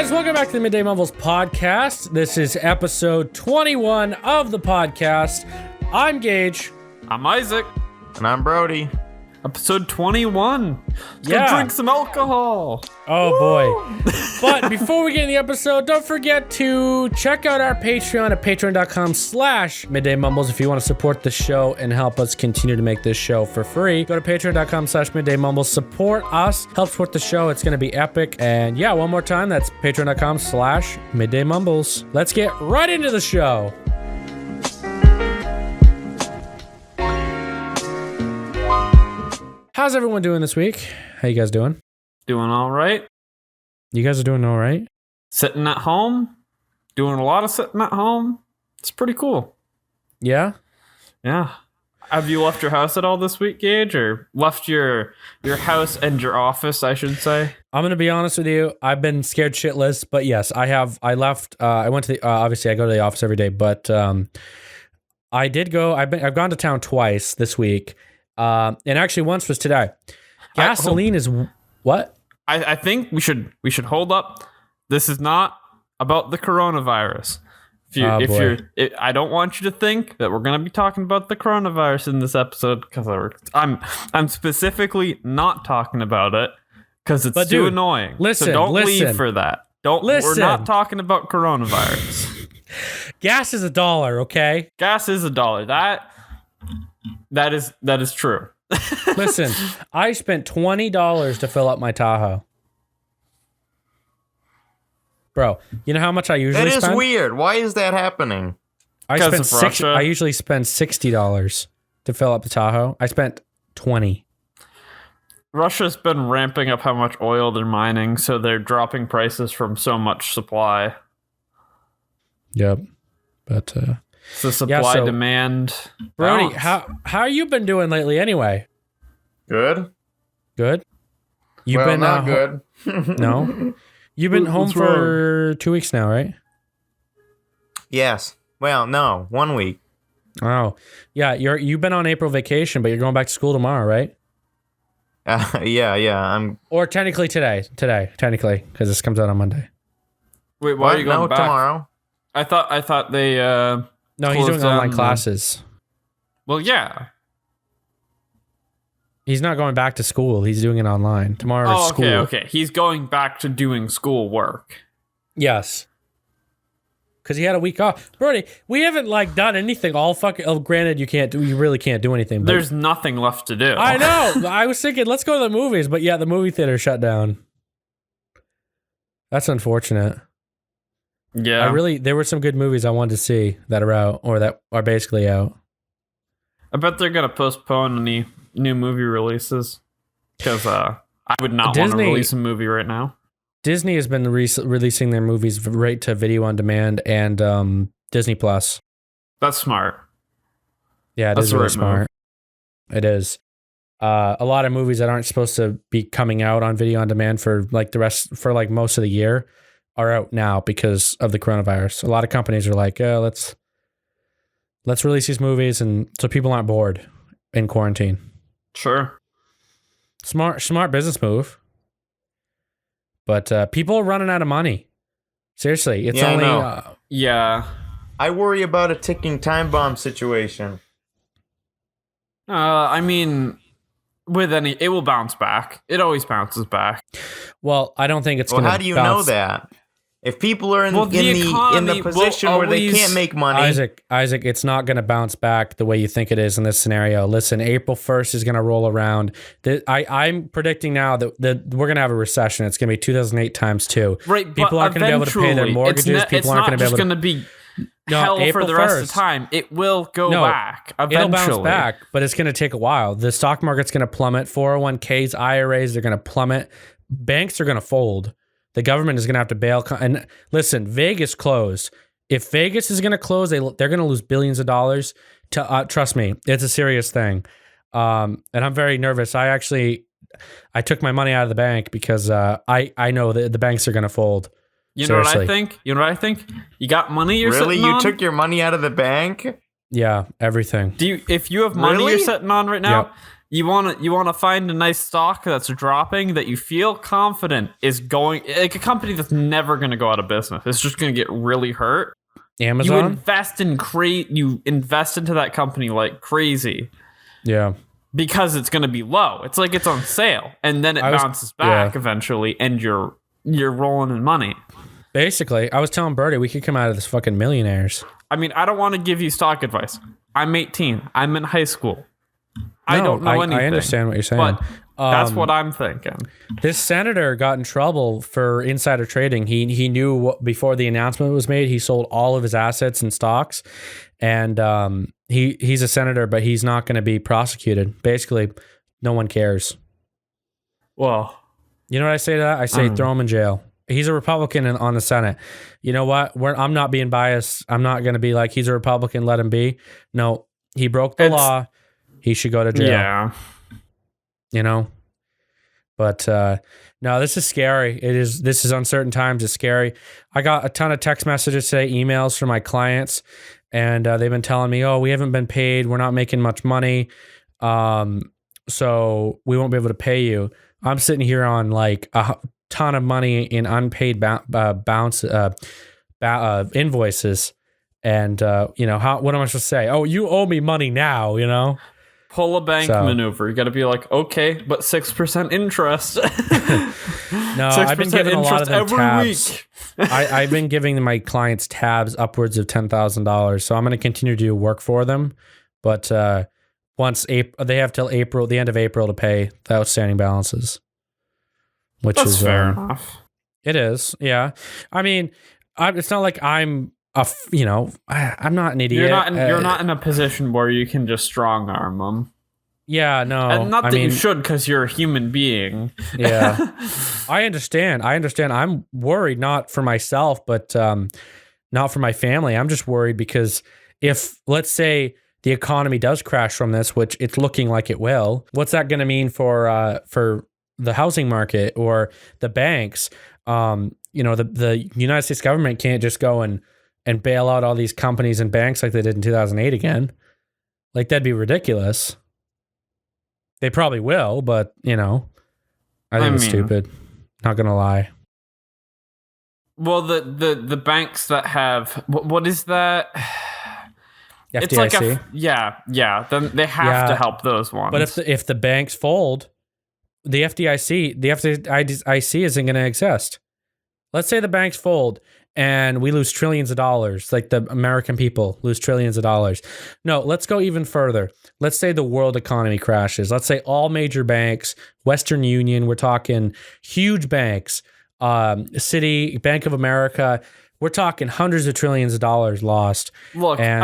guys, welcome back to the Midday Mumbles podcast. This is episode 21 of the podcast. I'm Gage. I'm Isaac. And I'm Brody. Episode 21. Yeah. Go drink some alcohol. Oh boy. But before we get in the episode, don't forget to check out our Patreon at patreon.com/Midday Mumbles if you want to support the show and help us continue to make this show for free. Go to patreon.com/Midday Mumbles. Support us. Help support the show. It's going to be epic. And yeah, one more time, that's patreon.com/Midday Mumbles. Let's get right into the show. How's everyone doing this week? How you guys doing? Doing all right. You guys are doing all right? Sitting at home. Doing a lot of sitting at home. It's pretty cool. Yeah? Yeah. Have you left your house at all this week, Gage? Or left your house and your office, I should say? I'm going to be honest with you. I've been scared shitless, but yes, I have. I left. I went to the, obviously I go to the office every day, but I did go. I've gone to town twice this week. And actually once was today. Gasoline is what? I think we should hold up. This is not about the coronavirus. I don't want you to think that we're going to be talking about the coronavirus in this episode, because I'm specifically not talking about it because it's too annoying. Listen, so don't leave for that. We're not talking about coronavirus. Gas is $1, okay? Gas is $1. That is true. Listen, I spent $20 to fill up my Tahoe. Bro, you know how much I usually spend? That is weird. Why is that happening? I usually spend $60 to fill up the Tahoe. I spent $20. Russia's been ramping up how much oil they're mining, so they're dropping prices from so much supply. Yep. But it's the supply demand. Brody, how you been doing lately anyway? Good. Good? You've well, been not good. No. You've been home for 2 weeks now, right? Yes. Well, no, 1 week. Oh. Yeah, you've been on April vacation, but you're going back to school tomorrow, right? Yeah. Or technically today, because this comes out on Monday. Wait, why are you going back? Tomorrow. I thought they No, he's doing online classes. Well, yeah. He's not going back to school. He's doing it online. Tomorrow is school. Okay. He's going back to doing school work. Yes. Because he had a week off. Brody, we haven't done anything all fucking... Oh, granted, you really can't do anything. But there's nothing left to do. I know. I was thinking, let's go to the movies. But yeah, the movie theater shut down. That's unfortunate. Yeah. There were some good movies I wanted to see that are out, or that are basically out. I bet they're going to postpone any new movie releases, because I would not want to release a movie right now. Disney has been releasing their movies right to video on demand and Disney Plus. That's smart. Yeah, it is really smart. It is. A lot of movies that aren't supposed to be coming out on video on demand for most of the year are out now because of the coronavirus. A lot of companies are like, let's release these movies, and so people aren't bored in quarantine. Sure. Smart business move. But people are running out of money. Seriously, it's only... yeah. I worry about a ticking time bomb situation. I mean, it will bounce back. It always bounces back. Well, I don't think it's going to bounce. How do you know that? If people are in the position where they can't make money... Isaac, it's not going to bounce back the way you think it is in this scenario. Listen, April 1st is going to roll around. I'm predicting now that we're going to have a recession. It's going to be 2008 times 2. Right, people aren't going to be able to pay their mortgages. People aren't going to be able to... It's not just going to be hell for the rest of the time. It will go back eventually. It'll bounce back, but it's going to take a while. The stock market's going to plummet. 401ks, IRAs, they're going to plummet. Banks are going to fold. The government is going to have to bail. And listen, Vegas closed. If Vegas is going to close, they're going to lose billions of dollars. Trust me, it's a serious thing. And I'm very nervous. I took my money out of the bank because I know that the banks are going to fold. You know what I think? You got money you're sitting on? Really? You took your money out of the bank? Yeah, everything. If you have money you're sitting on right now, You want to find a nice stock that's dropping that you feel confident is going, like a company that's never going to go out of business. It's just going to get really hurt. Amazon. You invest into that company like crazy. Yeah. Because it's going to be low. It's like it's on sale, and then it bounces back eventually, and you're rolling in money. Basically, I was telling Birdie we could come out of this fucking millionaires. I mean, I don't want to give you stock advice. I'm 18. I'm in high school. I don't know anything. I understand what you're saying. But that's what I'm thinking. This senator got in trouble for insider trading. He knew before the announcement was made, he sold all of his assets and stocks. And he's a senator, but he's not going to be prosecuted. Basically, no one cares. Well, you know what I say to that? I say throw him in jail. He's a Republican on the Senate. You know what? I'm not being biased. I'm not going to be like, he's a Republican, let him be. No, he broke the law. He should go to jail. Yeah. You know? But no, this is scary. This is uncertain times. It's scary. I got a ton of text messages today, emails from my clients, and they've been telling me, oh, we haven't been paid. We're not making much money. So we won't be able to pay you. I'm sitting here on like a ton of money in unpaid invoices. And, what am I supposed to say? Oh, you owe me money now, you know? Pull a bank maneuver. You got to be like, okay, but 6% interest. No, 6% I've been giving a lot of them tabs. I've been giving my clients tabs upwards of $10,000. So I'm going to continue to do work for them. But once they have till April, the end of April, to pay the outstanding balances. Which That's is fair enough. It is, yeah. I mean, it's not like I'm I'm not an idiot. You're not in a position where you can just strong arm them. Yeah, no. And not that you should, because you're a human being. Yeah. I understand. I'm worried not for myself, but not for my family. I'm just worried because if, let's say, the economy does crash from this, which it's looking like it will, what's that going to mean for the housing market or the banks? The United States government can't just go and bail out all these companies and banks like they did in 2008 again. Like, that'd be ridiculous. They probably will, but, I think it's stupid. Not going to lie. Well, the banks that have, what is that? FDIC? It's like then they have to help those ones. But if the banks fold, the FDIC isn't going to exist. Let's say the banks fold and we lose trillions of dollars, like the American people lose trillions of dollars. No, let's go even further. Let's say the world economy crashes. Let's say all major banks, Western Union, we're talking huge banks, Citi, Bank of America, we're talking hundreds of trillions of dollars lost. Look, and,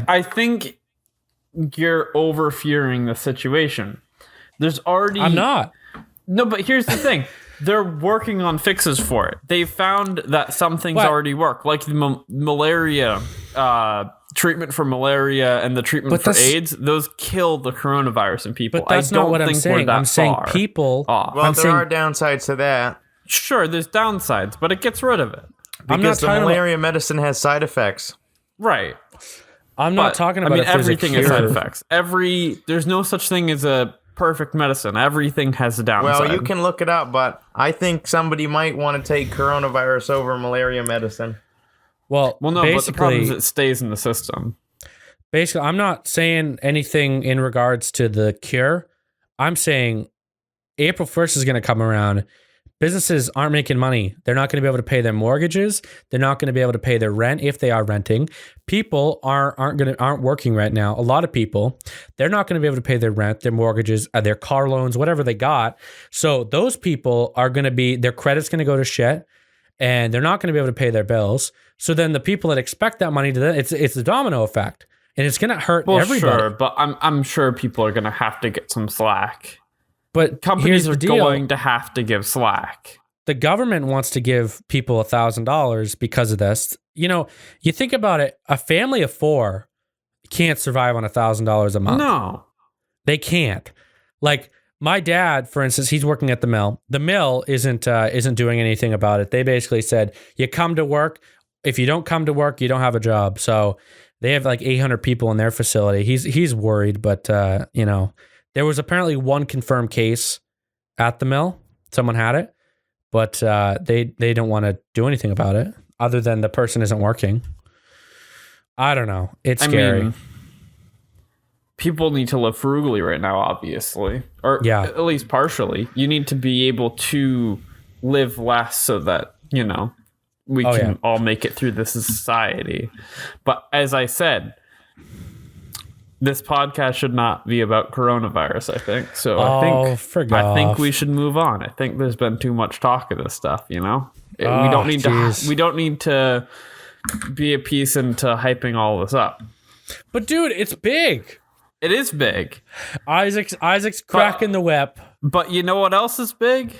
I think you're over-fearing the situation. I'm not. No, but here's the thing. They're working on fixes for it. They found that some things already work, like the malaria treatment for malaria and the treatment for AIDS. Those kill the coronavirus in people. But that's not what I'm saying. I'm saying people. Well, there are downsides to that. Sure, there's downsides, but it gets rid of it. Because the malaria medicine has side effects. Right. I'm not talking about everything has side effects. There's no such thing as a perfect medicine. Everything has a downside. Well, you can look it up, but I think somebody might want to take coronavirus over malaria medicine. Well, no, but the problem is it stays in the system. Basically, I'm not saying anything in regards to the cure. I'm saying April 1st is going to come around. Businesses aren't making money. They're not going to be able to pay their mortgages. They're not going to be able to pay their rent if they are renting. People aren't working right now. A lot of people, they're not going to be able to pay their rent, their mortgages, their car loans, whatever they got. So those people are going to be, their credit's going to go to shit, and they're not going to be able to pay their bills. So then the people that expect that money to them, it's a domino effect, and it's going to hurt everybody. Sure, but I'm sure people are going to have to get some slack. But companies are going to have to give slack. The government wants to give people $1,000 because of this. You think about it, a family of 4 can't survive on $1,000 a month. No. They can't. Like my dad, for instance, he's working at the mill. The mill isn't doing anything about it. They basically said, you come to work. If you don't come to work, you don't have a job. So they have like 800 people in their facility. He's worried, but There was apparently one confirmed case at the mill. Someone had it, but they don't want to do anything about it other than the person isn't working. I don't know. It's scary. mean, people need to live frugally right now, obviously, or at least partially. You need to be able to live less so that, you know, we can all make it through this society. But as I said, this podcast should not be about coronavirus, I think. So I think we should move on. I think there's been too much talk of this stuff, you know? We don't need to be a piece into hyping all this up. But dude, it's big. It is big. Isaac's cracking the whip. But you know what else is big?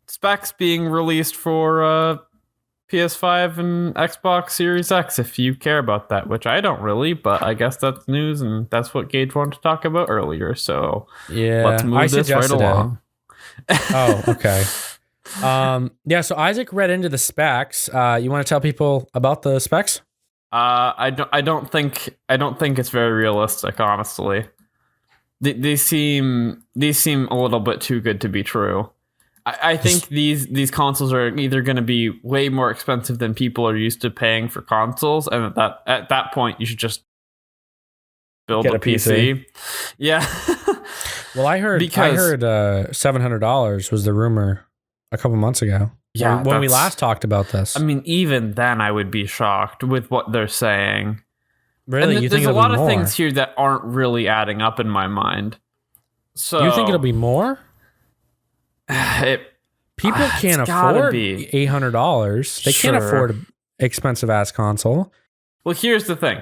Specs being released for PS5 and Xbox Series X, if you care about that, which I don't really, but I guess that's news, and that's what Gage wanted to talk about earlier. So let's move this right along. Oh, okay. So Isaac read into the specs. You want to tell people about the specs? I don't think it's very realistic, honestly. These seem a little bit too good to be true. I think these consoles are either going to be way more expensive than people are used to paying for consoles, and at that point you should just build a PC. Yeah. Well, I heard $700 was the rumor a couple months ago. Yeah, when we last talked about this. I mean, even then I would be shocked with what they're saying. Really? And you think there's a lot of more? things here that aren't really adding up in my mind. So you think it'll be more? People can't afford $800. They can't afford an expensive ass console. Well, here's the thing.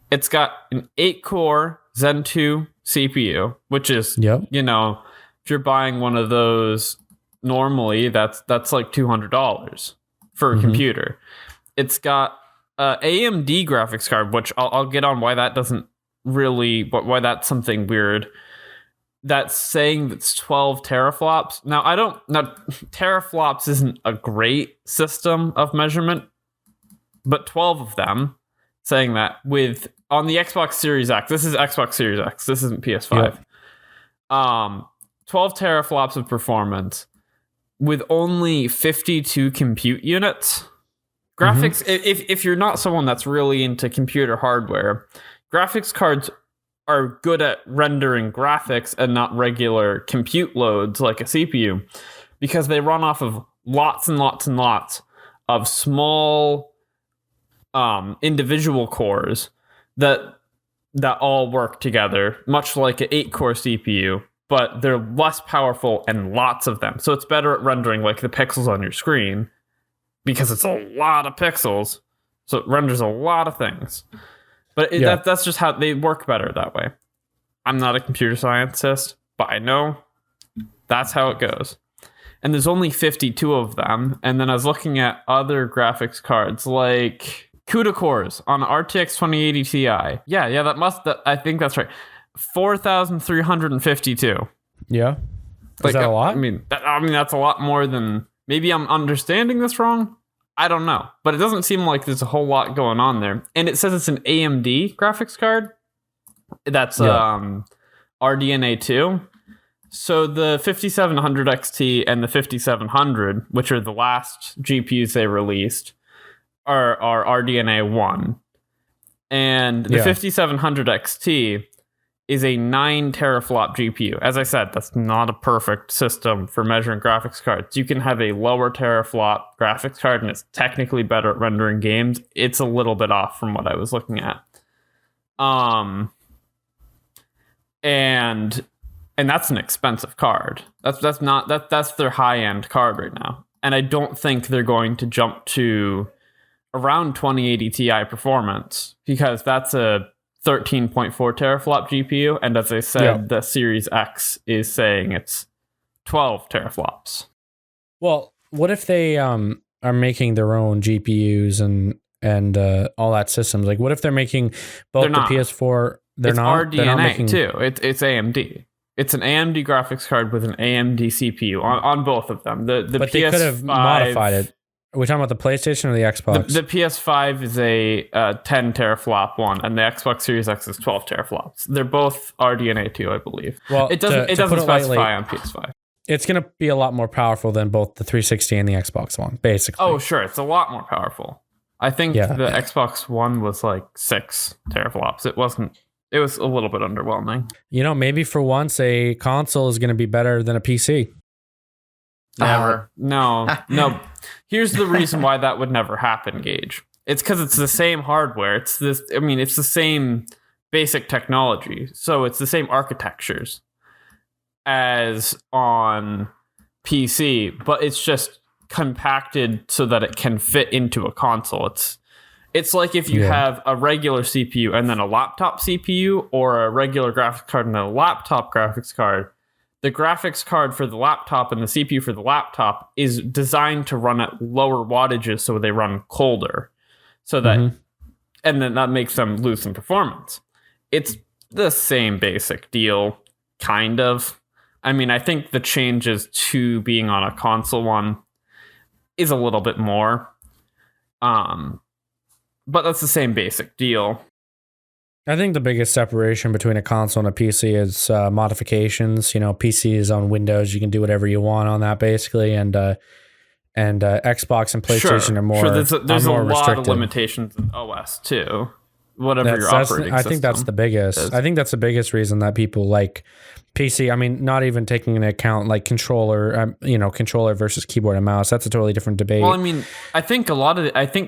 It's got an 8-core Zen 2 CPU, which is, you know, if you're buying one of those normally, that's like $200 for a computer. It's got AMD graphics card, which I'll get on why that doesn't really, why that's something weird. That's saying that's 12 teraflops. Now, teraflops isn't a great system of measurement, but 12 of them, saying that on the Xbox Series X, this is Xbox Series X, this isn't PS5. 12 teraflops of performance with only 52 compute units. Graphics, if you're not someone that's really into computer hardware, graphics cards are good at rendering graphics and not regular compute loads like a CPU, because they run off of lots and lots and lots of small individual cores that all work together, much like an 8-core CPU, but they're less powerful and lots of them. So it's better at rendering like the pixels on your screen, because it's a lot of pixels, so it renders a lot of things. But that's just how they work better that way. I'm not a computer scientist, but I know that's how it goes. And there's only 52 of them. And then I was looking at other graphics cards like CUDA cores on RTX 2080 Ti. I think that's right. 4,352. Yeah. Is that a lot? I mean, that's a lot more than... Maybe I'm understanding this wrong. I don't know, but it doesn't seem like there's a whole lot going on there. And it says it's an AMD graphics card. That's RDNA 2. So the 5700 XT and the 5700, which are the last GPUs they released, are RDNA 1. And the 5700 XT is a 9 teraflop GPU. As I said, that's not a perfect system for measuring graphics cards. You can have a lower teraflop graphics card and it's technically better at rendering games. It's a little bit off from what I was looking at. And that's an expensive card. That's their high-end card right now. And I don't think they're going to jump to around 2080 Ti performance, because that's a 13.4 teraflop GPU, and as I said, the Series X is saying it's 12 teraflops. Well, what if they are making their own GPUs and all that systems? Like, what if they're making both the PS4? They're not RDNA too. It's AMD. It's an AMD graphics card with an AMD CPU on both of them. But they could have modified it. Are we talking about the PlayStation or the Xbox? The PS5 is a 10 teraflop one, and the Xbox Series X is 12 teraflops. They're both RDNA 2, I believe. Well, it doesn't specify lightly, on PS5. It's going to be a lot more powerful than both the 360 and the Xbox One, basically. Oh, sure. It's a lot more powerful. I think the Xbox One was like 6 teraflops. It was a little bit underwhelming. Maybe for once a console is going to be better than a PC. Never. No. Here's the reason why that would never happen, Gage. It's because it's the same hardware. It's the same basic technology. So it's the same architectures as on PC, but it's just compacted so that it can fit into a console. It's like if you have a regular CPU and then a laptop CPU, or a regular graphics card and a laptop graphics card. The graphics card for the laptop and the CPU for the laptop is designed to run at lower wattages, so they run colder. So that, and then that makes them lose some performance. It's the same basic deal, kind of. I mean, I think the changes to being on a console one is a little bit more. But that's the same basic deal. I think the biggest separation between a console and a PC is modifications. PC is on Windows; you can do whatever you want on that, basically, and Xbox and PlayStation are more. Sure, there's a lot restricted. of limitations in OS too. Whatever your operating system. I think that's the biggest. I think that's the biggest reason that people like PC. I mean, not even taking into account like controller versus keyboard and mouse. That's a totally different debate. Well, I mean, I think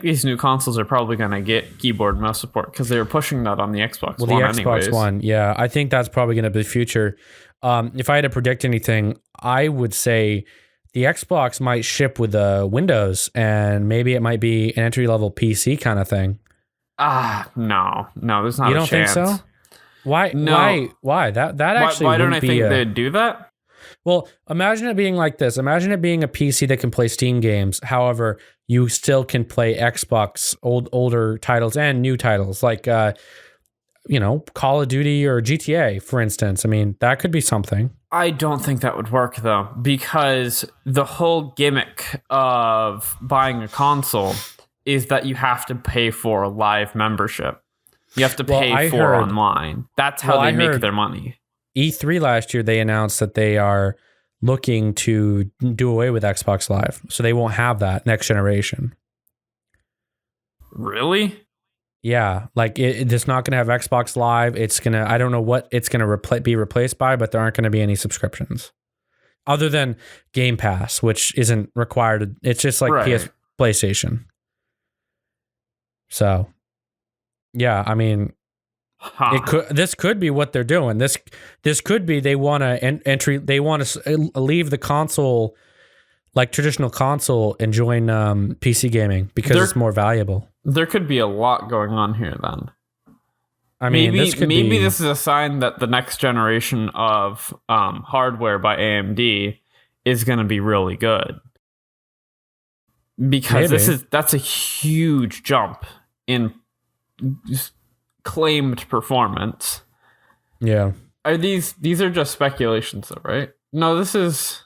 these new consoles are probably going to get keyboard and mouse support because they were pushing that on the Xbox One. Well, the Xbox One, yeah, I think that's probably going to be the future. If I had to predict anything, I would say the Xbox might ship with Windows, and maybe it might be an entry level PC kind of thing. No, there's not. You don't a chance. think so? Why? No. Why? That actually. Why don't I think they'd do that? Well, imagine it being like this. Imagine it being a PC that can play Steam games. However, you still can play Xbox older titles and new titles, like Call of Duty or GTA, for instance. I mean, that could be something. I don't think that would work though, because the whole gimmick of buying a console is that you have to pay for a live membership. You have to pay online. That's how they make their money. E3 last year, they announced that they are looking to do away with Xbox Live. So they won't have that next generation. Really? Yeah. Like it's not going to have Xbox Live. I don't know what it's going to be replaced by, but there aren't going to be any subscriptions other than Game Pass, which isn't required. It's just like PlayStation. So, yeah, I mean, this could be what they're doing. This could be they want to they want to leave the console, like traditional console, and join PC gaming because it's more valuable. There could be a lot going on here then. I mean, maybe this is a sign that the next generation of hardware by AMD is going to be really good. Because that's a huge jump in claimed performance. Yeah. These are just speculations though, right? No, this is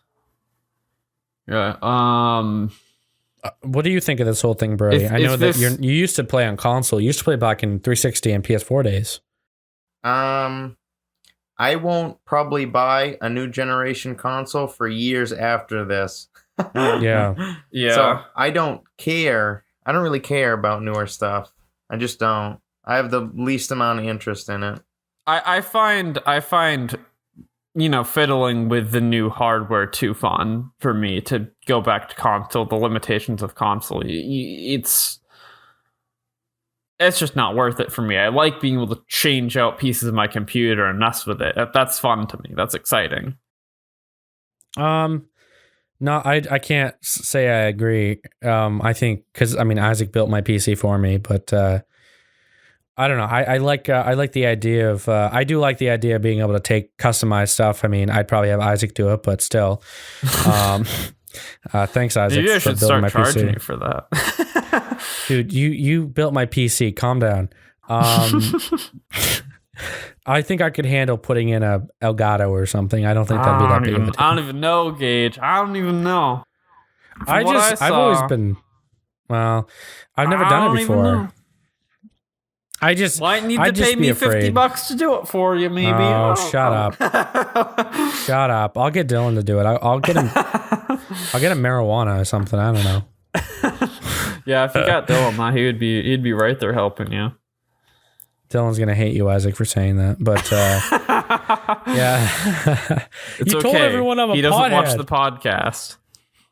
what do you think of this whole thing, Brody? I know that you used to play on console. You used to play back in 360 and PS4 days. I won't probably buy a new generation console for years after this. Yeah. So I don't care. I don't really care about newer stuff. I just don't. I have the least amount of interest in it. I find fiddling with the new hardware too fun for me to go back to console. The limitations of console, it's just not worth it for me. I like being able to change out pieces of my computer and mess with it. That's fun to me. That's exciting. No, I can't say I agree. I think because Isaac built my PC for me, but I don't know. I like the idea of I do like the idea of being able to take customized stuff. I mean, I'd probably have Isaac do it, but still. Thanks, Isaac. Maybe I should start my charging PC. you for that. Dude, you built my PC. Calm down. I think I could handle putting in a Elgato or something. I don't think that'd be that big of a deal. I don't even know, Gage. I don't even know. I've always been Well, I've never done it before. I just might need to pay me $50 to do it for you, maybe. Oh, shut up. Shut up. I'll get Dylan to do it. I'll get him I'll get him marijuana or something. I don't know. Yeah, if you got Dylan, he'd be right there helping you. Dylan's gonna hate you, Isaac, for saying that. But yeah. It's you okay. told everyone I'm a He doesn't pothead. watch the podcast.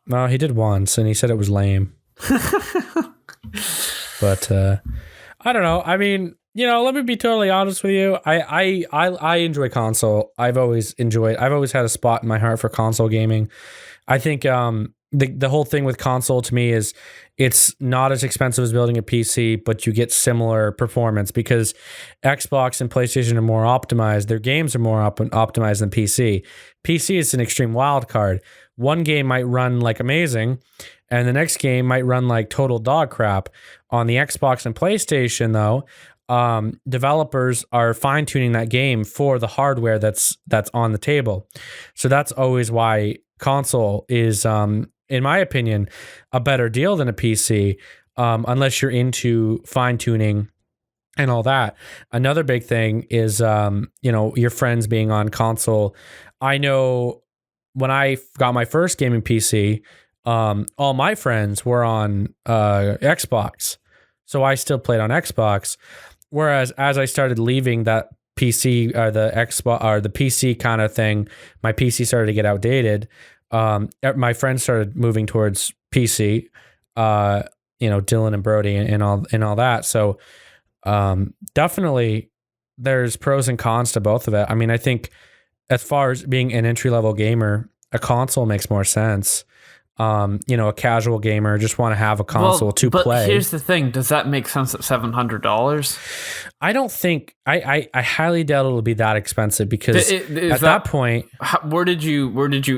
No, he did once and he said it was lame. But I don't know. I mean, let me be totally honest with you. I enjoy console. I've always had a spot in my heart for console gaming. I think the whole thing with console to me is it's not as expensive as building a PC, but you get similar performance because Xbox and PlayStation are more optimized. Their games are more optimized than PC. PC is an extreme wild card. One game might run like amazing, and the next game might run like total dog crap. On the Xbox and PlayStation, though, developers are fine-tuning that game for the hardware that's on the table. So that's always why console is, in my opinion, a better deal than a PC, unless you're into fine-tuning and all that. Another big thing is, your friends being on console. I know when I got my first gaming PC, all my friends were on Xbox. So I still played on Xbox. Whereas as I started leaving that PC or the Xbox or the PC kind of thing, my PC started to get outdated. My friends started moving towards PC, Dylan and Brody and all that. So definitely there's pros and cons to both of it. I mean, I think as far as being an entry-level gamer, a console makes more sense. A casual gamer just want to have a console to play. But here's the thing: does that make sense at $700? I don't think. I highly doubt it'll be that expensive because at that point, where did you?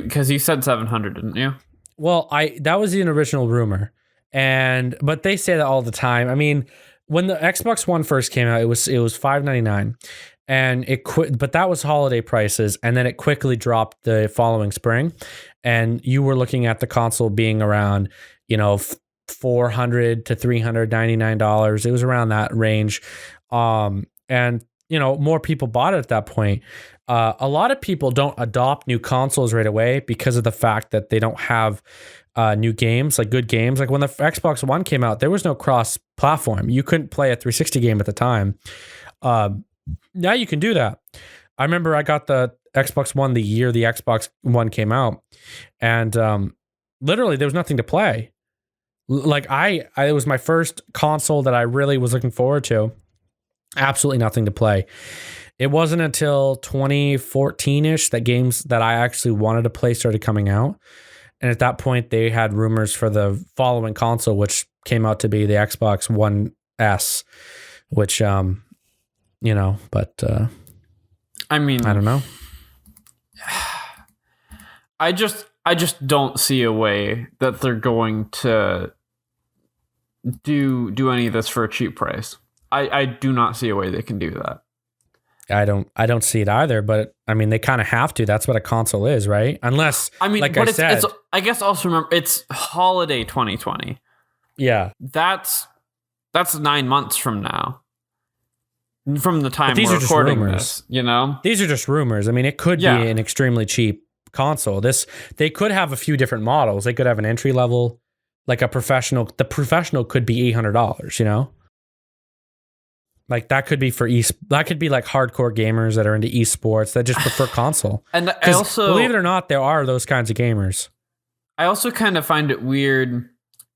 Because you said 700, didn't you? Well, that was the original rumor, but they say that all the time. I mean, when the Xbox One first came out, it was $599. And it quit, but that was holiday prices, and then it quickly dropped the following spring, and you were looking at the console being around, $400 to $399. It was around that range, and more people bought it at that point. A lot of people don't adopt new consoles right away because of the fact that they don't have new games, like good games. Like when the Xbox One came out, there was no cross-platform. You couldn't play a 360 game at the time. Now you can do that. I remember I got the Xbox One the year the Xbox One came out, and literally there was nothing to play. Like it was my first console that I really was looking forward to. Absolutely nothing to play. It wasn't until 2014-ish that games that I actually wanted to play started coming out. And at that point, they had rumors for the following console, which came out to be the Xbox One S, which but I mean, I don't know. I just don't see a way that they're going to do any of this for a cheap price. I do not see a way they can do that. I don't see it either, but I mean, they kind of have to. That's what a console is, right? Unless, like I said, I guess also remember it's holiday 2020. Yeah, that's 9 months from now. From the time we're recording this, these are just rumors. I mean, it could be an extremely cheap console. They could have a few different models. They could have an entry level, like a professional. The professional could be $800. Like that could be that could be like hardcore gamers that are into esports that just prefer console. And I also, believe it or not, there are those kinds of gamers. I also kind of find it weird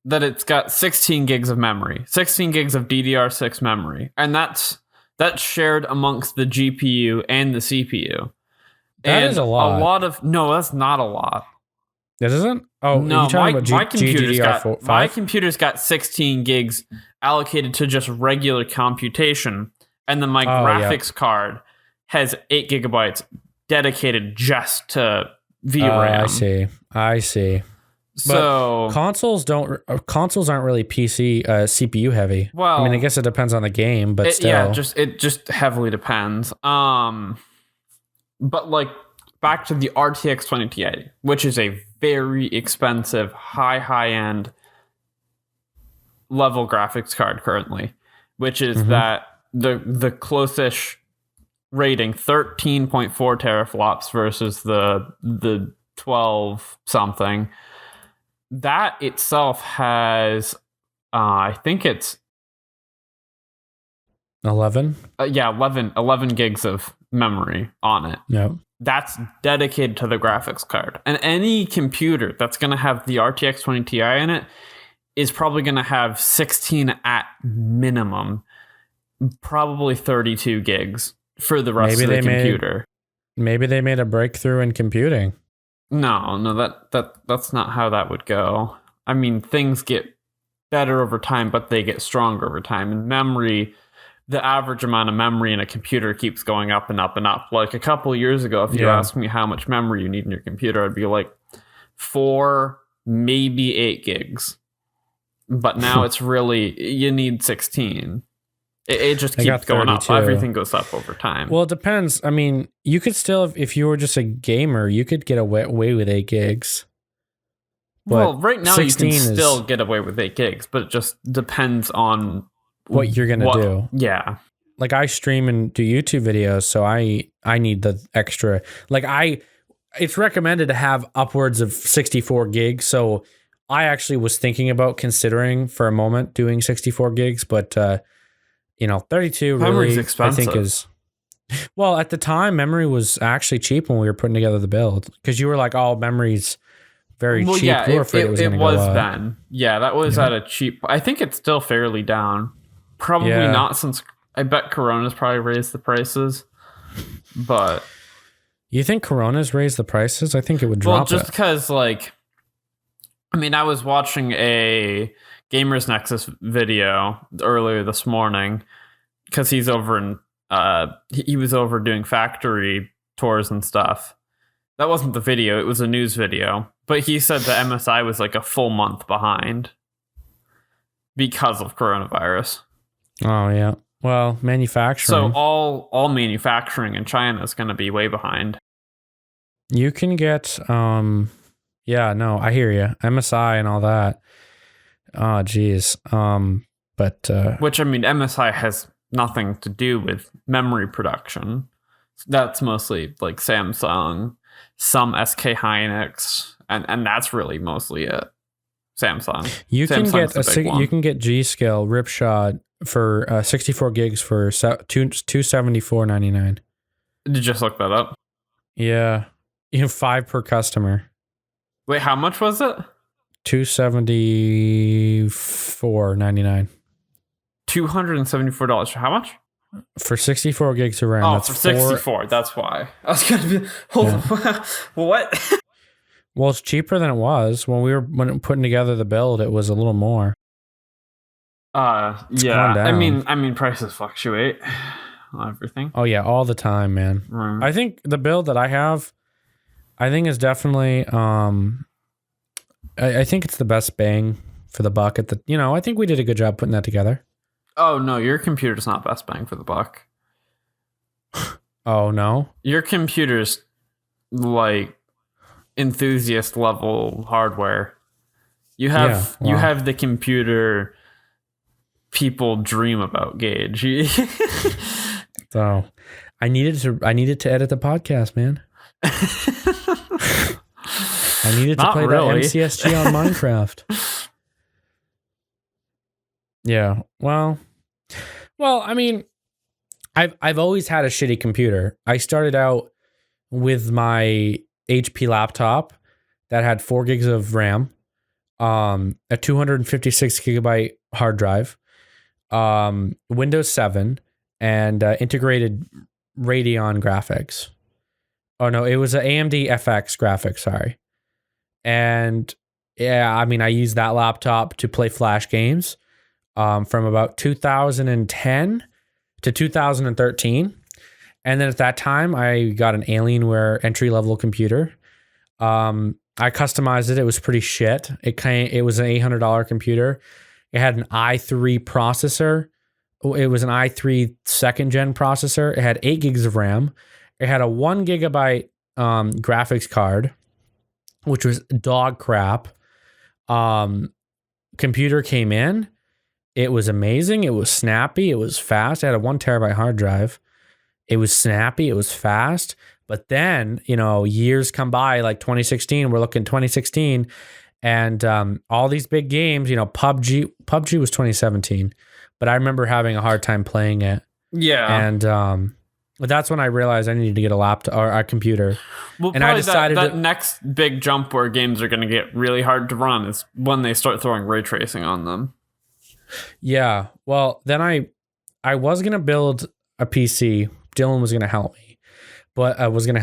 that it's got 16 gigs of memory, 16 gigs of DDR6 memory, and that's shared amongst the GPU and the CPU. That is a lot. No, that's not a lot. This isn't? Oh, no, my computer's got 16 gigs allocated to just regular computation, and then my graphics card has 8 gigabytes dedicated just to VRAM. I see. So but consoles aren't really PC CPU heavy. Well, I mean, I guess it depends on the game, but still. Yeah, it just heavily depends. But like back to the RTX 20 Ti, which is a very expensive, high end level graphics card currently, which is Mm-hmm. that the closest rating 13.4 teraflops versus the 12 something. That itself has I think it's 11. 11 gigs of memory on it. No. That's dedicated to the graphics card. And any computer that's going to have the RTX 20 Ti in it is probably going to have 16 at minimum, probably 32 gigs for the rest of the computer. Maybe they made a breakthrough in computing. No, that's not how that would go. I mean, things get better over time, but they get stronger over time. And memory, the average amount of memory in a computer keeps going up and up and up. Like a couple of years ago, if you asked me how much memory you need in your computer, I'd be like 4, maybe 8 gigs. But now it's really, you need 16. It just keeps going up. Everything goes up over time. Well, it depends. I mean, you could still, if you were just a gamer, you could get away with 8 gigs. Well, right now you can still get away with 8 gigs, but it just depends on what you're going to do. Yeah. Like I stream and do YouTube videos, so I need the extra. Like it's recommended to have upwards of 64 gigs. So I actually was thinking about considering for a moment doing 64 gigs, but 32 Memory's really expensive. I think is. Well, at the time, memory was actually cheap when we were putting together the build because you were like, "Oh, memory's very cheap." Yeah, we were afraid it was going to go up. then. Yeah, that was at a cheap. I think it's still fairly down. Probably not, since I bet Corona's probably raised the prices. But you think Corona's raised the prices? I think it would drop. Well, just because, like, I mean, I was watching a Gamers Nexus video earlier this morning because he's over in he was over doing factory tours and stuff. That wasn't the video, it was a news video. But he said the MSI was like a full month behind because of coronavirus. Oh yeah. Well, manufacturing. So all manufacturing in China is going to be way behind. You can get yeah, no, I hear you. MSI and all that. Oh geez. But which, I mean, MSI has nothing to do with memory production. That's mostly like Samsung, some SK Hynix, and that's really mostly it. Samsung. You Samsung's can get G-Skill Ripshot for 64 gigs for $274.99. Did you just look that up? Yeah. You have 5 per customer. Wait, how much was it? $274.99. $274 for how much? For 64 gigs of RAM. Oh, that's for 64. That's why. I was going to be... Hold on. What? Well, it's cheaper than it was. When putting together the build, it was a little more. It's yeah. gone down. I mean, prices fluctuate on everything. Oh yeah, all the time, man. Right. I think the build that I have, I think is definitely I think it's the best bang for the buck I think we did a good job putting that together. Oh no, your computer's not best bang for the buck. Oh no? Your computer's like enthusiast level hardware. You have you have the computer people dream about, Gage. So I needed to edit the podcast, man. I needed to play that MCSG on Minecraft. Yeah. Well, I mean, I've always had a shitty computer. I started out with my HP laptop that had 4 gigs of RAM, a 256 gigabyte hard drive, Windows 7, and integrated Radeon graphics. Oh no, it was an AMD FX graphics, sorry. And yeah, I mean, I used that laptop to play Flash games from about 2010 to 2013. And then at that time, I got an Alienware entry-level computer. I customized it. It was pretty shit. It was an $800 computer. It had an i3 processor. It was an i3 second gen processor. It had 8 gigs of RAM. It had a 1 gigabyte graphics card, which was dog crap. Computer came in. It was amazing. It was snappy. It was fast. I had a 1 terabyte hard drive. It was snappy. It was fast. But then, years come by, like 2016, we're looking 2016, and all these big games, PUBG was 2017, but I remember having a hard time playing it. Yeah. And that's when I realized I needed to get a laptop or a computer. Well, and I decided that next big jump where games are going to get really hard to run is when they start throwing ray tracing on them. Yeah. Well, then I was going to build a PC. Dylan was going to help me. But I was doing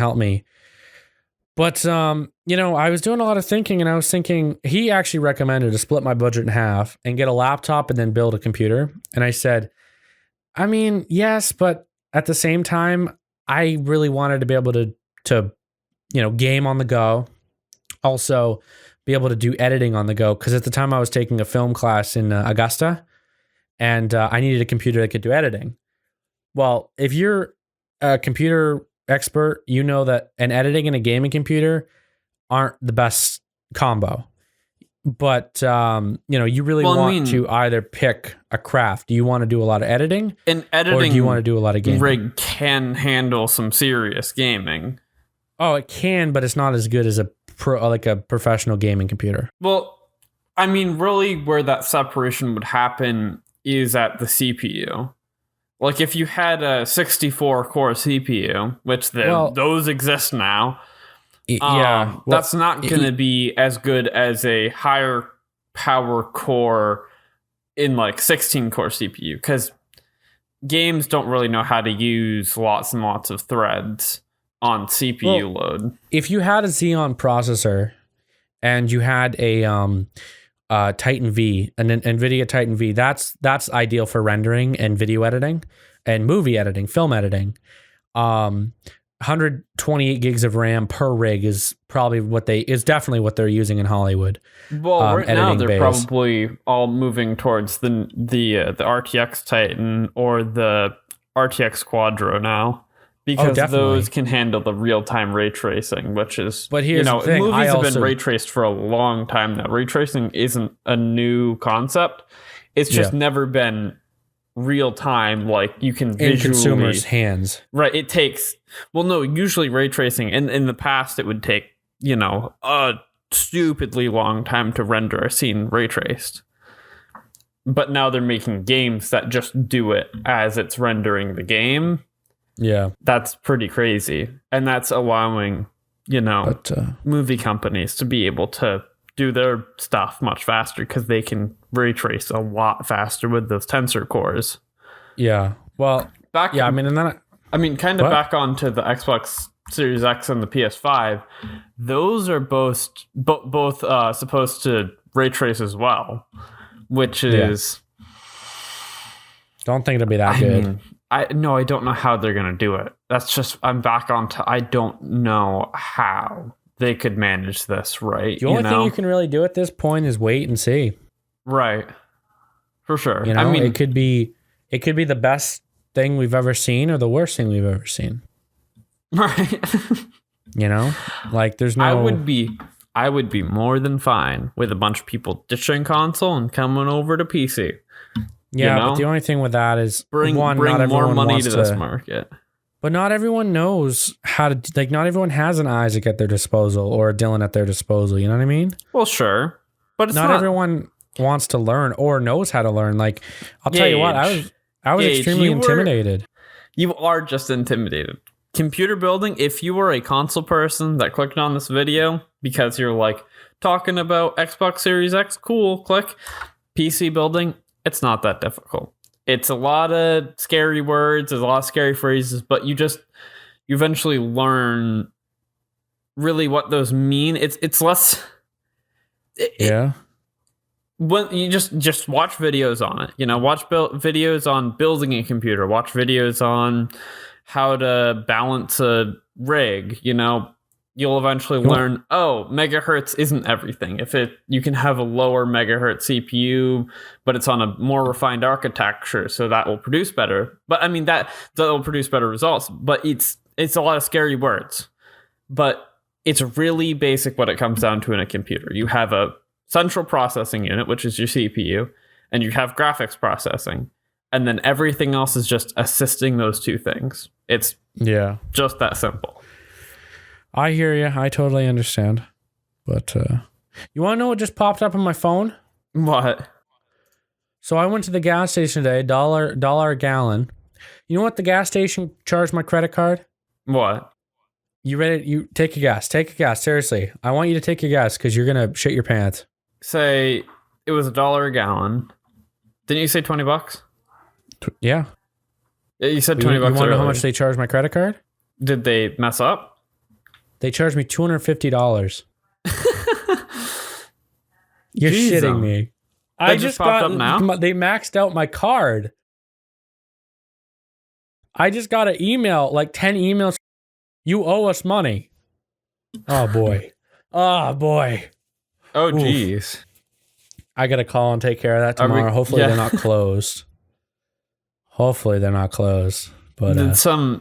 a lot of thinking, and I was thinking, he actually recommended to split my budget in half and get a laptop and then build a computer. And I said, I mean, yes, but at the same time, I really wanted to be able to game on the go. Also be able to do editing on the go. Because at the time I was taking a film class in Augusta, and I needed a computer that could do editing. Well, if you're a computer expert, you know that an editing and a gaming computer aren't the best combo. But you really want to either pick a craft. Do you want to do a lot of editing? And editing, or do you want to do a lot of gaming? Rig can handle some serious gaming. Oh, it can, but it's not as good as a professional gaming computer. Well, I mean, really, where that separation would happen is at the CPU. Like if you had a 64-core CPU, which those exist now. That's not going to be as good as a higher power core in like 16-core CPU, because games don't really know how to use lots and lots of threads on CPU load. If you had a Xeon processor and you had a Titan V, an NVIDIA Titan V, that's ideal for rendering and video editing and movie editing, film editing. 128 gigs of RAM per rig is probably definitely what they're using in Hollywood. Well, right now they're probably all moving towards the RTX Titan or the RTX Quadro now, because those can handle the real-time ray tracing, which is, but here's the thing, movies have been ray traced for a long time now. Ray tracing isn't a new concept. It's just never been real time, like you can visually in consumers' hands. Right. It takes usually ray tracing in the past it would take, a stupidly long time to render a scene ray traced. But now they're making games that just do it as it's rendering the game. Yeah. That's pretty crazy. And that's allowing, movie companies to be able to do their stuff much faster because they can ray trace a lot faster with those tensor cores. Yeah. Well, back onto the Xbox Series X and the PS5. Those are both supposed to ray trace as well, which is. Don't think it'll be that good. I don't know how they're gonna do it. That's just I don't know how they could manage this, right? The only thing you can really do at this point is wait and see. Right. For sure. It could be the best thing we've ever seen or the worst thing we've ever seen. Right. Like there's no. I would be more than fine with a bunch of people ditching console and coming over to PC. Yeah, but the only thing with that is bring more money to this market. But not everyone knows how to, like, not everyone has an Isaac at their disposal or a Dylan at their disposal. You know what I mean? Well, sure. But not everyone wants to learn or knows how to learn. Like, I'll tell you what, I was extremely intimidated. You are just intimidated. Computer building, if you were a console person that clicked on this video because you're like, talking about Xbox Series X, cool, click. PC building, it's not that difficult. It's a lot of scary words, there's a lot of scary phrases, but you eventually learn really what those mean. It's less. When you just watch videos on it, watch videos on building a computer, watch videos on how to balance a rig. You'll eventually learn, megahertz isn't everything. You can have a lower megahertz CPU, but it's on a more refined architecture, so that will produce better. But I mean that will produce better results. But it's a lot of scary words. But it's really basic what it comes down to in a computer. You have a central processing unit, which is your CPU, and you have graphics processing, and then everything else is just assisting those two things. It's just that simple. I hear you. I totally understand. But you want to know what just popped up on my phone? What? So I went to the gas station today, dollar a gallon. You know what the gas station charged my credit card? What? You ready? You take a guess. Take a guess. Seriously. I want you to take a guess because you're going to shit your pants. Say it was $1 a gallon. Didn't you say $20? Yeah. You said $20. You want to know how much they charged my credit card? Did they mess up? They charged me $250. You're Jeez, shitting me. That just popped up now? They maxed out my card. I just got an email, like 10 emails. You owe us money. Oh, boy. Oh, boy. Oh, jeez. I got to call and take care of that tomorrow. Hopefully they're not closed. Hopefully they're not closed. But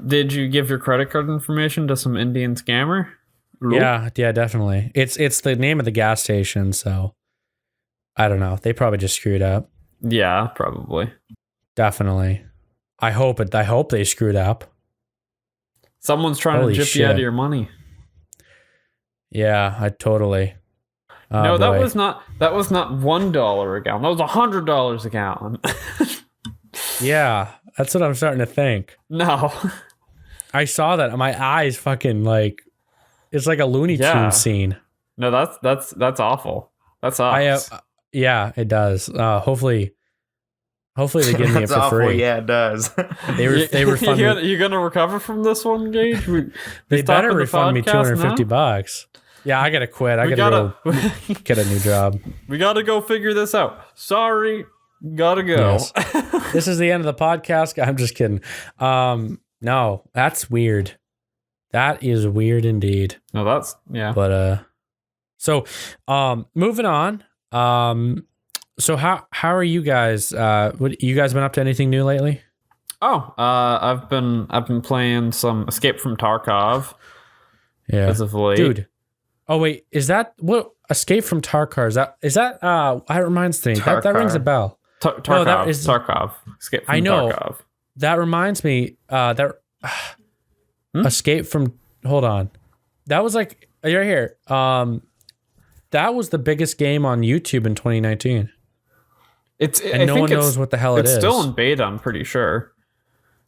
did you give your credit card information to some Indian scammer? Yeah, definitely. It's the name of the gas station, so I don't know. They probably just screwed up. Yeah, probably. Definitely. I hope they screwed up. Someone's trying to jip you out of your money. Yeah, I totally. Oh, no, boy. that was not $1 a gallon. That was $100 a gallon. Yeah, that's what I'm starting to think. No. I saw that and my eyes fucking like it's like a Looney Tunes scene. No, that's awful. That sucks. Yeah, it does. Hopefully they give me it for awful. free. Yeah, it does. They refund me. You gonna recover from this one, Gage? They better refund me $250. Yeah, I gotta quit. I gotta go get a new job. We gotta go figure this out. Sorry, gotta go. Yes. This is the end of the podcast. I'm just kidding. No, that's weird. That is weird indeed. No, that's But so moving on. So how are you guys? What you guys been up to? Anything new lately? Oh, I've been playing some Escape from Tarkov. Yeah, as of late, dude. Oh wait, is that what Escape from Tarkov? Is that that reminds me. That rings a bell. Tarkov. No, that is Tarkov. Escape from Tarkov. That reminds me. Escape from. Hold on. That was like right here. That was the biggest game on YouTube in 2019. No one knows what the hell it is. It's still in beta, I'm pretty sure.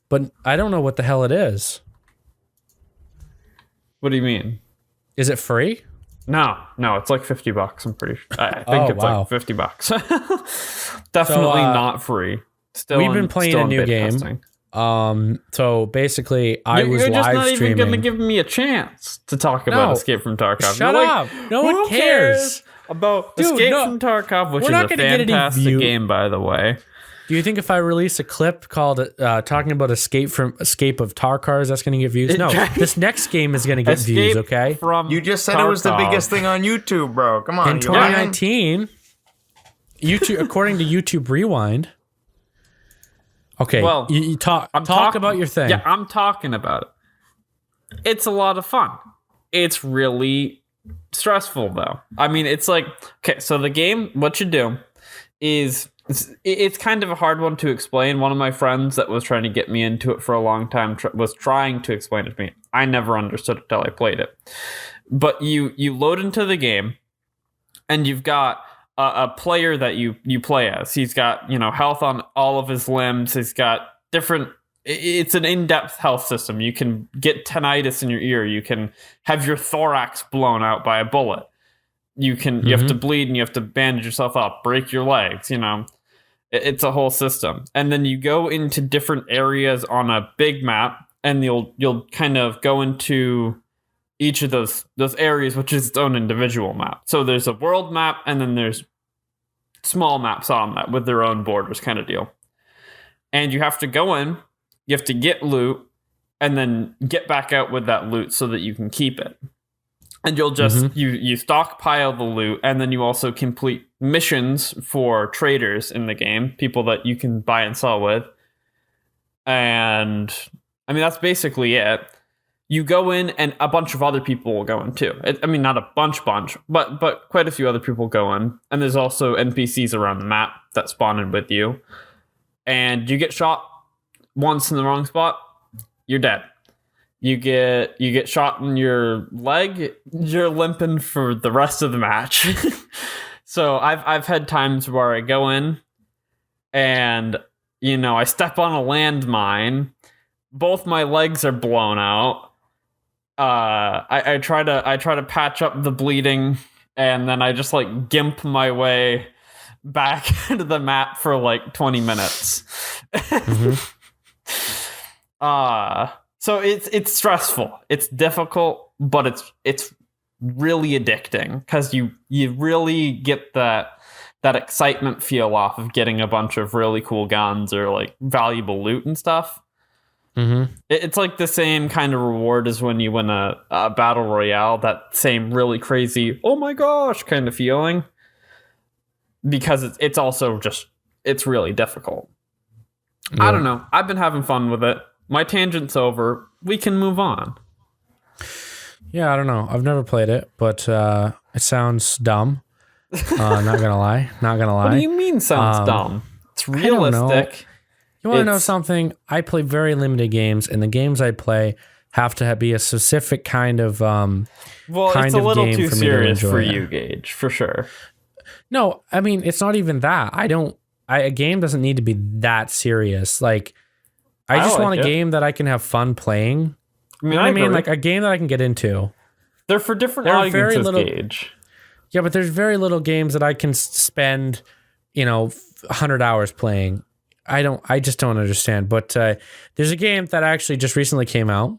But I don't know what the hell it is. What do you mean? Is it free? No, it's like $50. I'm pretty sure. I think it's wow. like $50. Definitely not free. We've been playing a new game. Testing. So basically, I was You're just live not streaming. even going to give me a chance to talk about Escape from Tarkov. Shut up! No one cares about Escape from Tarkov, which is a fantastic game, by the way. Do you think if I release a clip called talking about Escape of Tarkars, that's going to get views? No, this next game is going to get views. Okay. You just said Tarkov. It was the biggest thing on YouTube, bro. Come on. In 2019, YouTube, according to YouTube Rewind. Okay. Well, you talk about your thing. Yeah, I'm talking about it. It's a lot of fun. It's really stressful, though. I mean, it's like, okay, so the game, what you do is, it's kind of a hard one to explain. One of my friends that was trying to get me into it for a long time was trying to explain it to me. I never understood it till I played it. But you load into the game, and you've got a player that you play as. He's got, health on all of his limbs. He's got different... It's an in-depth health system. You can get tinnitus in your ear. You can have your thorax blown out by a bullet. You have to bleed and you have to bandage yourself up, break your legs, It's a whole system. And then you go into different areas on a big map, and you'll kind of go into each of those areas, which is its own individual map. So there's a world map, and then there's small maps on that with their own borders kind of deal. And you have to go in, you have to get loot, and then get back out with that loot so that you can keep it. And you'll just, you stockpile the loot, and then you also complete missions for traders in the game, people that you can buy and sell with. And, I mean, that's basically it. you go in and a bunch of other people will go in too. I mean, not a bunch, but quite a few other people go in. And there's also NPCs around the map that spawn in with you. And you get shot once in the wrong spot, you're dead. You get shot in your leg, you're limping for the rest of the match. So I've had times where I go in and, I step on a landmine, both my legs are blown out. I try to patch up the bleeding, and then I just like gimp my way back into the map for like 20 minutes. Mm-hmm. So it's stressful. It's difficult, but it's really addicting because you really get that excitement feel off of getting a bunch of really cool guns or like valuable loot and stuff. Mm-hmm. It's like the same kind of reward as when you win a battle royale, that same really crazy, oh my gosh kind of feeling. Because it's also just, it's really difficult. Yeah. I don't know. I've been having fun with it. My tangent's over. We can move on. Yeah, I don't know. I've never played it, but it sounds dumb. Not gonna lie. What do you mean sounds dumb? It's realistic. You want to know something? I play very limited games, and the games I play have to be a specific kind of it's a little too serious for you, Gage, for sure. No, I mean, it's not even that. A game doesn't need to be that serious. Like, I just want a game that I can have fun playing. I mean, like a game that I can get into. They're for different audiences, Gage. Yeah, but there's very little games that I can spend, 100 hours playing. I just don't understand. But there's a game that actually just recently came out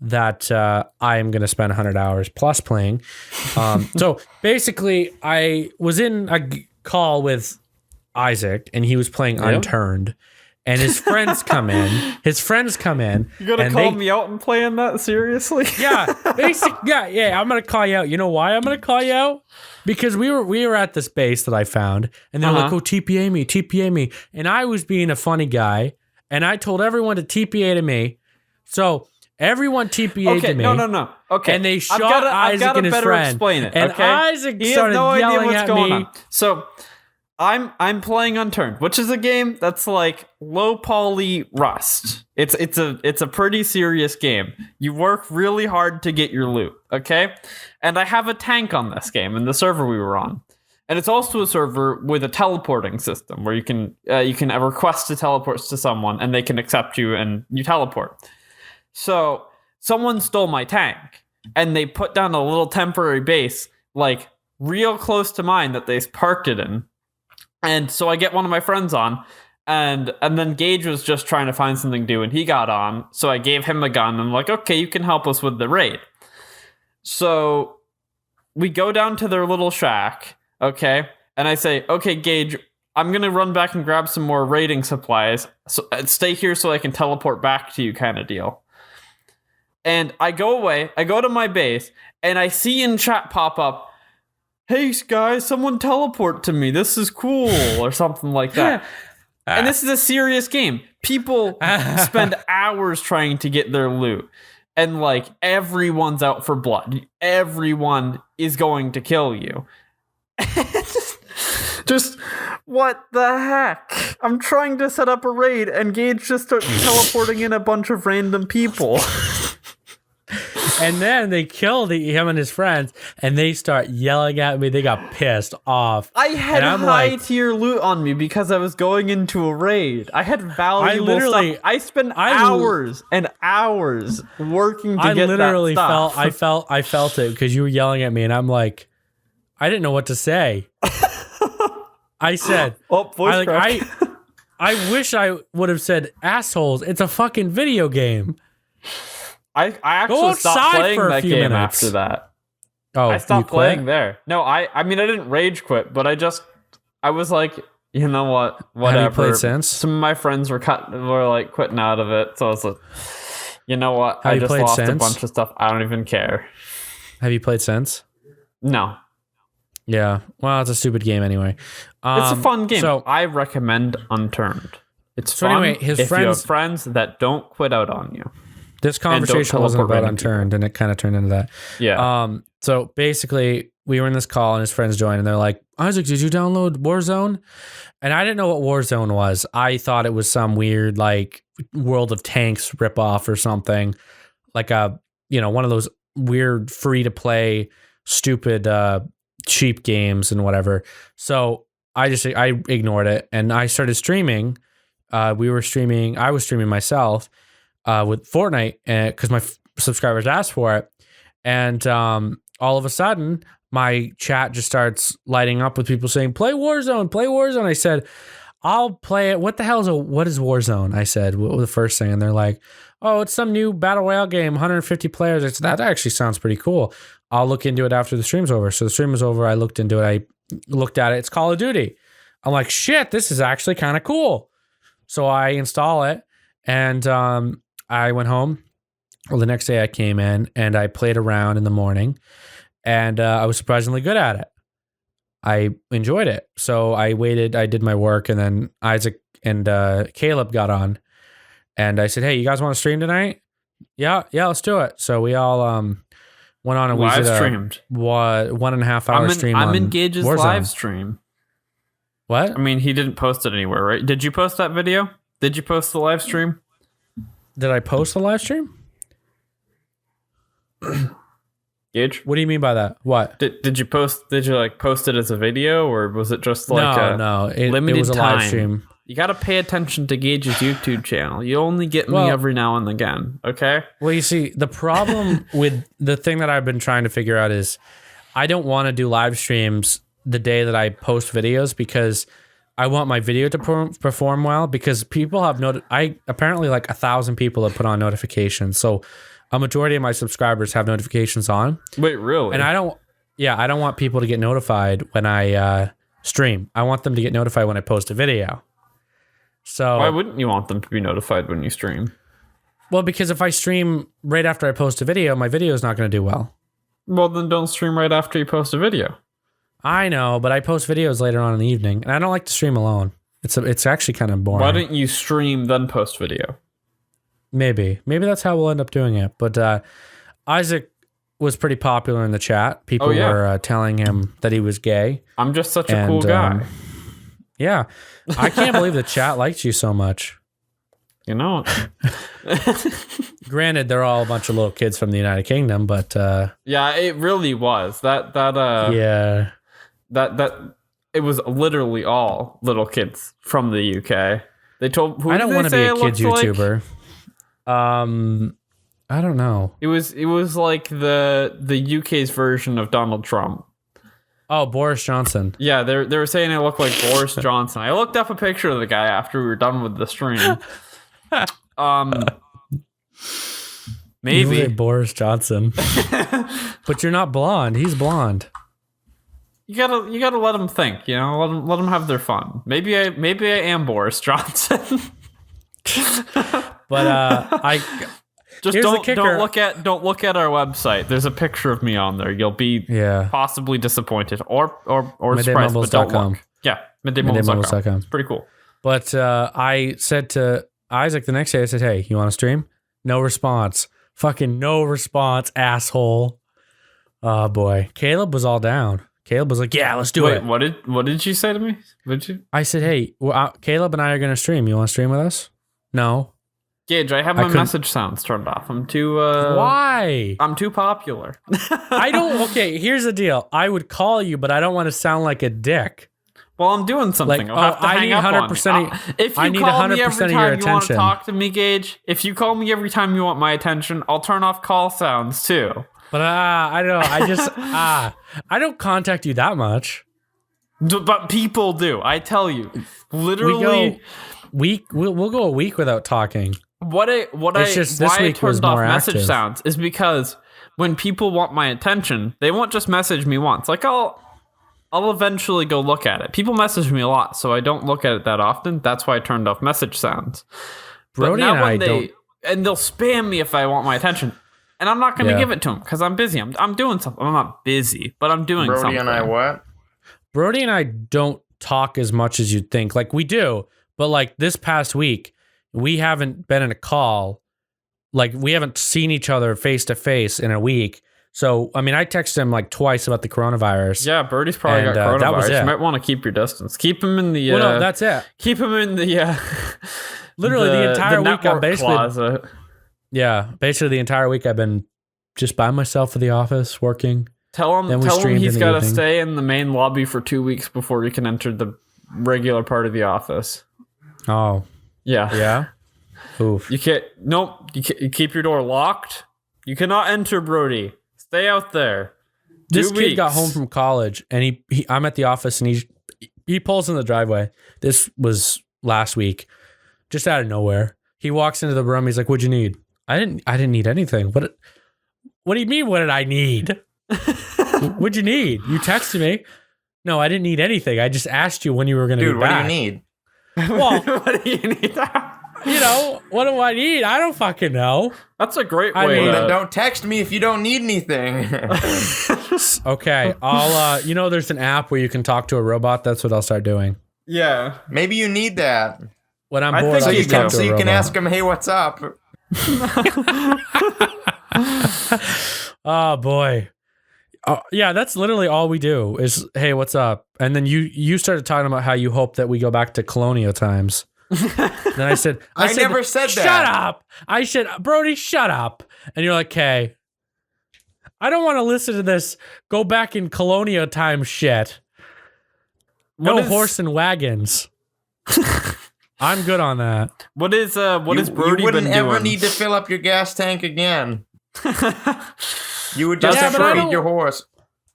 that I am going to spend 100 hours plus playing. So basically, I was in a call with Isaac, and he was playing Unturned. And his friends come in. You're gonna call me out and playing that seriously? Yeah, yeah. I'm gonna call you out. You know why I'm gonna call you out? Because we were at this base that I found, and they're like, "Oh, TPA me," and I was being a funny guy, and I told everyone to TPA to me. So everyone TPA'd to me. No. Okay, and they shot Isaac and his friend. Explain it. And okay? Isaac he started has no yelling idea what's at going me. on. So I'm playing Unturned, which is a game that's like low poly Rust. It's a pretty serious game. You work really hard to get your loot, okay? And I have a tank on this game in the server we were on. And it's also a server with a teleporting system where you can request to teleport to someone and they can accept you and you teleport. So someone stole my tank and they put down a little temporary base like real close to mine that they parked it in. And so I get one of my friends on, and then Gage was just trying to find something to do, and he got on. So I gave him a gun, and I'm like, okay, you can help us with the raid. So we go down to their little shack, okay? And I say, okay, Gage, I'm going to run back and grab some more raiding supplies. So stay here so I can teleport back to you kind of deal. And I go away, I go to my base, and I see in chat pop up, hey guys, someone teleport to me. This is cool, or something like that. And this is a serious game. People spend hours trying to get their loot. And like everyone's out for blood. Everyone is going to kill you. just what the heck? I'm trying to set up a raid and Gage just starts teleporting in a bunch of random people. And then they kill him and his friends, and they start yelling at me. They got pissed off. I had high tier loot on me because I was going into a raid. I had valuable stuff. I spent hours and hours working to get that stuff. I felt it because you were yelling at me, and I'm like, I didn't know what to say. I said, I wish I would have said assholes. It's a fucking video game. I actually stopped playing that game after that. Oh, I stopped playing there. No, I mean I didn't rage quit, but I was like, you know what? Whatever. Have you played since? Some of my friends were like quitting out of it, so I was like, you know what? I just lost a bunch of stuff. I don't even care. Have you played since? No. Yeah. Well, it's a stupid game anyway. It's a fun game. So I recommend Unturned. It's fun anyway, if you have friends that don't quit out on you. This conversation wasn't about Unturned, and it kind of turned into that. Yeah. So basically, we were in this call, and his friends joined, and they're like, Isaac, did you download Warzone? And I didn't know what Warzone was. I thought it was some weird, like, World of Tanks ripoff or something. Like one of those weird free-to-play, stupid, cheap games and whatever. So I ignored it, and I started streaming. I was streaming myself with Fortnite because my subscribers asked for it. And all of a sudden, my chat just starts lighting up with people saying, play Warzone. I said, I'll play it. What is Warzone? I said, what was the first thing? And they're like, oh, it's some new battle royale game, 150 players. I said, that actually sounds pretty cool. I'll look into it after the stream's over. So the stream was over. I looked into it. I looked at it. It's Call of Duty. I'm like, shit, this is actually kind of cool. So I install it, and I went home. Well, the next day I came in and I played around in the morning, and I was surprisingly good at it. I enjoyed it. So I waited, I did my work, and then Isaac and Caleb got on, and I said, hey, you guys want to stream tonight? Yeah, let's do it. So we all went on and we did streamed. 1.5 hour stream. I'm in Gage's Warzone. live stream. What? I mean, he didn't post it anywhere, right? Did you post that video? Did you post the live stream? Did I post the live stream? Gage? What do you mean by that? What? Did you post it as a video, or was it just like no, it was a time? live stream. You got to pay attention to Gage's YouTube channel. You only get me every now and again, okay? Well, you see, the problem with the thing that I've been trying to figure out is I don't want to do live streams the day that I post videos because I want my video to perform well, because people have apparently like 1,000 people have put on notifications. So a majority of my subscribers have notifications on. Wait, really? And I don't want people to get notified when I stream. I want them to get notified when I post a video. So why wouldn't you want them to be notified when you stream? Well, because if I stream right after I post a video, my video is not going to do well. Well, then don't stream right after you post a video. I know, but I post videos later on in the evening, and I don't like to stream alone. It's actually kind of boring. Why don't you stream then post video? Maybe that's how we'll end up doing it. But Isaac was pretty popular in the chat. People were telling him that he was gay. I'm just such a cool guy. Yeah, I can't believe the chat liked you so much. You know. Granted, they're all a bunch of little kids from the United Kingdom, but yeah, it really was that it was literally all little kids from the UK. They told I don't want to be a kids YouTuber. I don't know. It was like the UK's version of Donald Trump. Oh, Boris Johnson. Yeah, they were saying I look like Boris Johnson. I looked up a picture of the guy after we were done with the stream. Maybe you look like Boris Johnson, but you're not blonde. He's blonde. You gotta let them think. You know, let them have their fun. Maybe I am Boris Johnson. But I just don't look at our website. There's a picture of me on there. You'll be possibly disappointed or surprised, but don't look. Yeah, MiddayMumbles.com. It's pretty cool. But I said to Isaac the next day, I said, hey, you want to stream? No response. Fucking no response, asshole. Oh boy. Caleb was all down. Caleb was like, yeah, let's do it. What did you say to me? I said, hey, Caleb and I are going to stream. You want to stream with us? No. Gage, I have my message sounds turned off. I'm too Why? I'm too popular. Okay, here's the deal. I would call you, but I don't want to sound like a dick. Well, I'm doing something. Like, I need 100%. If you call me every time you want to talk to me, Gage, if you call me every time you want my attention, I'll turn off call sounds too. But I don't know. I just I don't contact you that much. But people do. I tell you, literally, we'll go a week without talking. Why I turned off message sounds is because when people want my attention, they won't just message me once. Like I'll eventually go look at it. People message me a lot, so I don't look at it that often. That's why I turned off message sounds. Brody and I don't. And they'll spam me if I want my attention. And I'm not going to give it to them because I'm busy. I'm doing something. I'm not busy, but I'm doing something. Brody and I what? Brody and I don't talk as much as you'd think. Like we do, but like this past week, we haven't been in a call like we haven't seen each other face to face in a week. So, I mean, I texted him like twice about the coronavirus. Yeah, Birdie's probably got coronavirus. That was it. You might want to keep your distance. Keep him in the. Well, no, that's it. Keep him in the. Literally the entire week. I'm basically. Closet. Yeah, basically the entire week I've been just by myself at the office working. Tell him he's got to stay in the main lobby for 2 weeks before he can enter the regular part of the office. Oh. Yeah. Yeah? Oof. You can't... Nope. You keep your door locked. You cannot enter, Brody. Stay out there. This kid got home from college, and I'm at the office, and he pulls in the driveway. This was last week. Just out of nowhere. He walks into the room. He's like, "What'd you need?" I didn't need anything. What do you mean? What did I need? What'd you need? You texted me. No, I didn't need anything. I just asked you when you were going to be back. What do you need? Well, what do you need? What do I need? I don't fucking know. That's a great way. Then don't text me if you don't need anything. Okay, I'll. There's an app where you can talk to a robot. That's what I'll start doing. Yeah. Maybe you need that. When I'm bored, so you can ask him, "Hey, what's up?" Oh boy. Yeah, that's literally all we do is, "Hey, what's up?" And then you started talking about how you hope that we go back to colonial times. Then I said, I never said that. Shut up. I said, "Brody, shut up." And you're like, "Okay. I don't want to listen to this go back in colonial time shit. No horse and wagons." I'm good on that. What is Brody been doing? You wouldn't ever need to fill up your gas tank again. You would just have to feed your horse.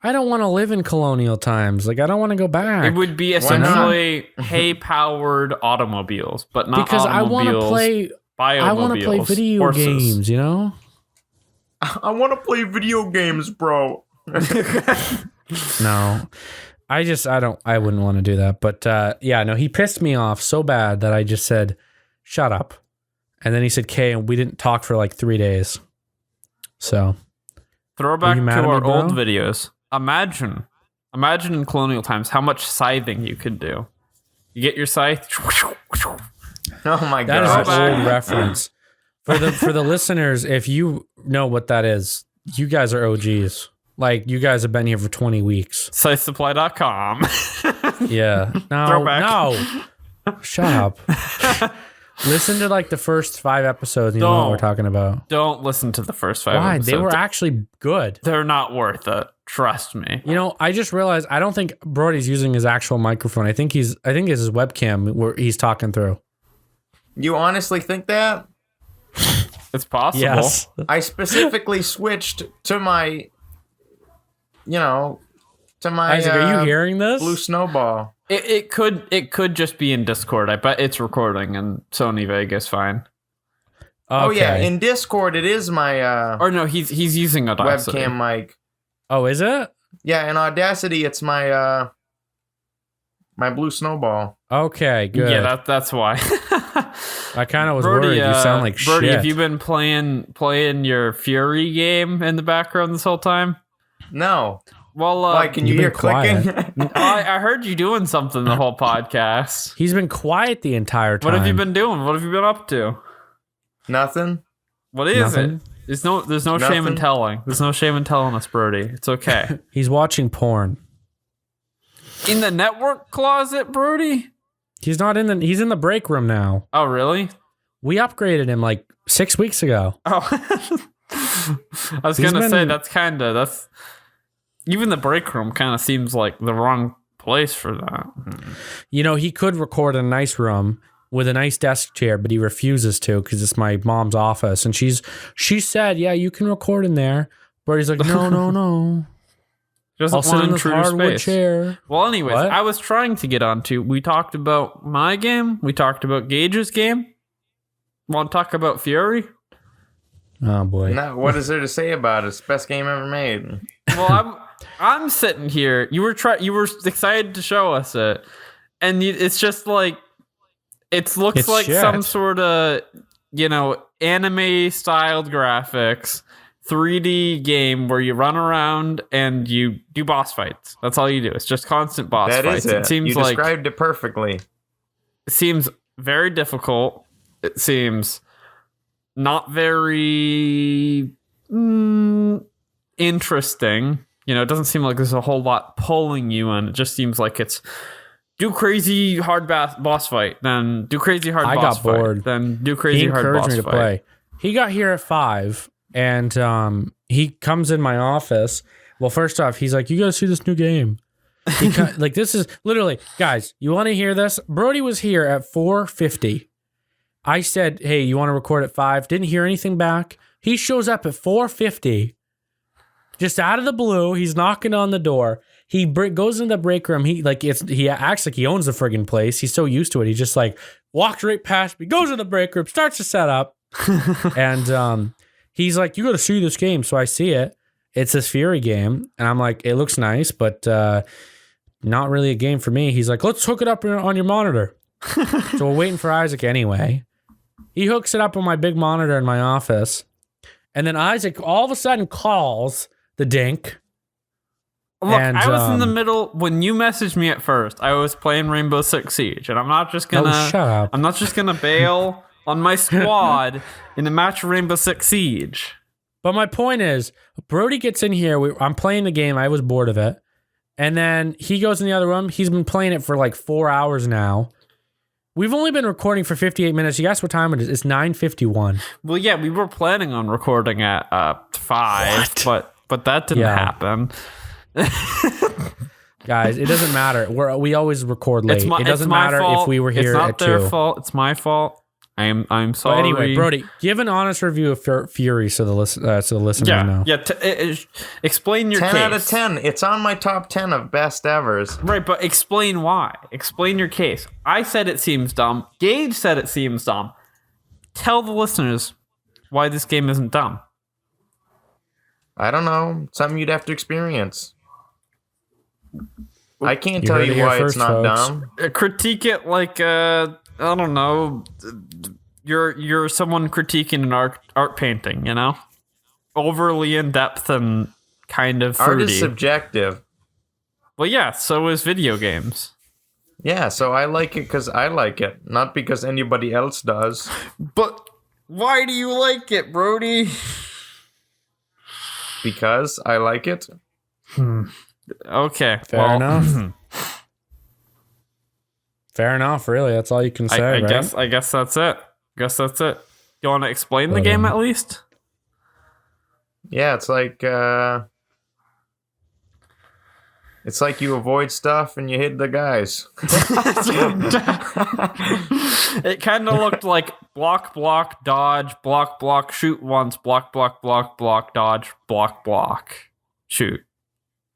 I don't want to live in colonial times. Like, I don't want to go back. It would be essentially hay-powered automobiles, but not because automobiles. I want to play video games, you know? I want to play video games, bro. No. I wouldn't want to do that. But he pissed me off so bad that I just said, "Shut up." And then he said, "Kay," and we didn't talk for like 3 days. So. Throwback to our old videos. Imagine in colonial times how much scything you could do. You get your scythe. Oh my god. That is an old reference. For the listeners, if you know what that is, you guys are OGs. Like, you guys have been here for 20 weeks. Scythesupply.com. Yeah. No. Shut up. Listen to like the first 5 episodes and you know what we're talking about. Don't listen to the first 5 episodes. They were actually good. They're not worth it. Trust me. I just realized I don't think Brody's using his actual microphone. I think it's his webcam where he's talking through. You honestly think that? It's possible. Yes. I specifically switched to my Isaac, are you hearing this? Blue Snowball. It could just be in Discord. I bet it's recording in Sony Vegas fine. Okay. Oh yeah, in Discord it is my or no, he's using Audacity. Webcam mic. Oh, is it? Yeah, in Audacity it's my my Blue Snowball. Okay, good. Yeah, that's why. I kind of was worried. You sound like Brody, shit. have you been playing your Fury game in the background this whole time? No. Well, why, can you hear clicking? I heard you doing something the whole podcast. He's been quiet the entire time. What have you been doing? What have you been up to? Nothing. What is it? There's no shame in telling. There's no shame in telling us, Brody. It's okay. He's watching porn. In the network closet, Brody? He's in the break room now. Oh, really? We upgraded him like 6 weeks ago. Oh. I was going to say, that's even the break room kind of seems like the wrong place for that. He could record in a nice room with a nice desk chair, but he refuses to because it's my mom's office. And she said, "Yeah, you can record in there." But he's like, no. I'll sit in this hardwood chair. Well, anyways, what? I was trying to get onto. We talked about my game. We talked about Gage's game. Want to talk about Fury? Oh boy! No, what is there to say about it? It's the best game ever made. Well, I'm sitting here. You were excited to show us it, and it's just like it looks like shit. Some sort of anime styled graphics, 3D game where you run around and you do boss fights. That's all you do. It's just constant boss fights. That is it. It seems you described it perfectly. It seems very difficult. It seems not very interesting. It doesn't seem like there's a whole lot pulling you in. It just seems like it's do crazy hard boss fight, then do crazy hard boss fight. I got bored. Then do crazy hard boss fight. He encouraged me to play. He got here at 5, and he comes in my office. Well, first off, he's like, "You got to see this new game." Like, this is literally, guys, you want to hear this? Brody was here at 4:50. I said, "Hey, you want to record at 5?" Didn't hear anything back. He shows up at 4:50. Just out of the blue, he's knocking on the door. He goes in the break room. He acts like he owns the friggin' place. He's so used to it. He just like walks right past me, goes in the break room, starts to set up, and he's like, "You got to see this game." So I see it. It's this Fury game, and I'm like, "It looks nice, but not really a game for me." He's like, "Let's hook it up on your monitor." So we're waiting for Isaac anyway. He hooks it up on my big monitor in my office, and then Isaac all of a sudden calls the dink. Look, I was in the middle when you messaged me at first. I was playing Rainbow Six Siege, and I'm not just gonna shut up. I'm not just gonna bail on my squad in a match of Rainbow Six Siege. But my point is, Brody gets in here. I'm playing the game. I was bored of it, and then he goes in the other room. He's been playing it for like 4 hours now. We've only been recording for 58 minutes. You guess what time it is? It's 9:51. Well, yeah, we were planning on recording at 5, but that didn't happen. Guys, it doesn't matter. We always record late. It doesn't matter if we were here at 2. It's not their fault. It's my fault. I'm sorry. But anyway, Brody, give an honest review of Fury so the listeners know. Yeah. Explain your 10 case. 10 out of 10. It's on my top 10 of best evers. Right, but explain why. Explain your case. I said it seems dumb. Gage said it seems dumb. Tell the listeners why this game isn't dumb. I don't know. Something you'd have to experience. I can't tell you why it's not dumb. Critique it like I don't know. You're someone critiquing an art painting, overly in depth and kind of fruity. Art is subjective. Well, yeah. So is video games. Yeah. So I like it because I like it, not because anybody else does. But why do you like it, Brody? Because I like it. Okay. Fair enough. Fair enough, really. That's all you can say, I right? guess that's it. You want to explain the game at least? Yeah, it's like you avoid stuff and you hit the guys. It kind of looked like block, dodge, block, shoot once, block, dodge, block, shoot.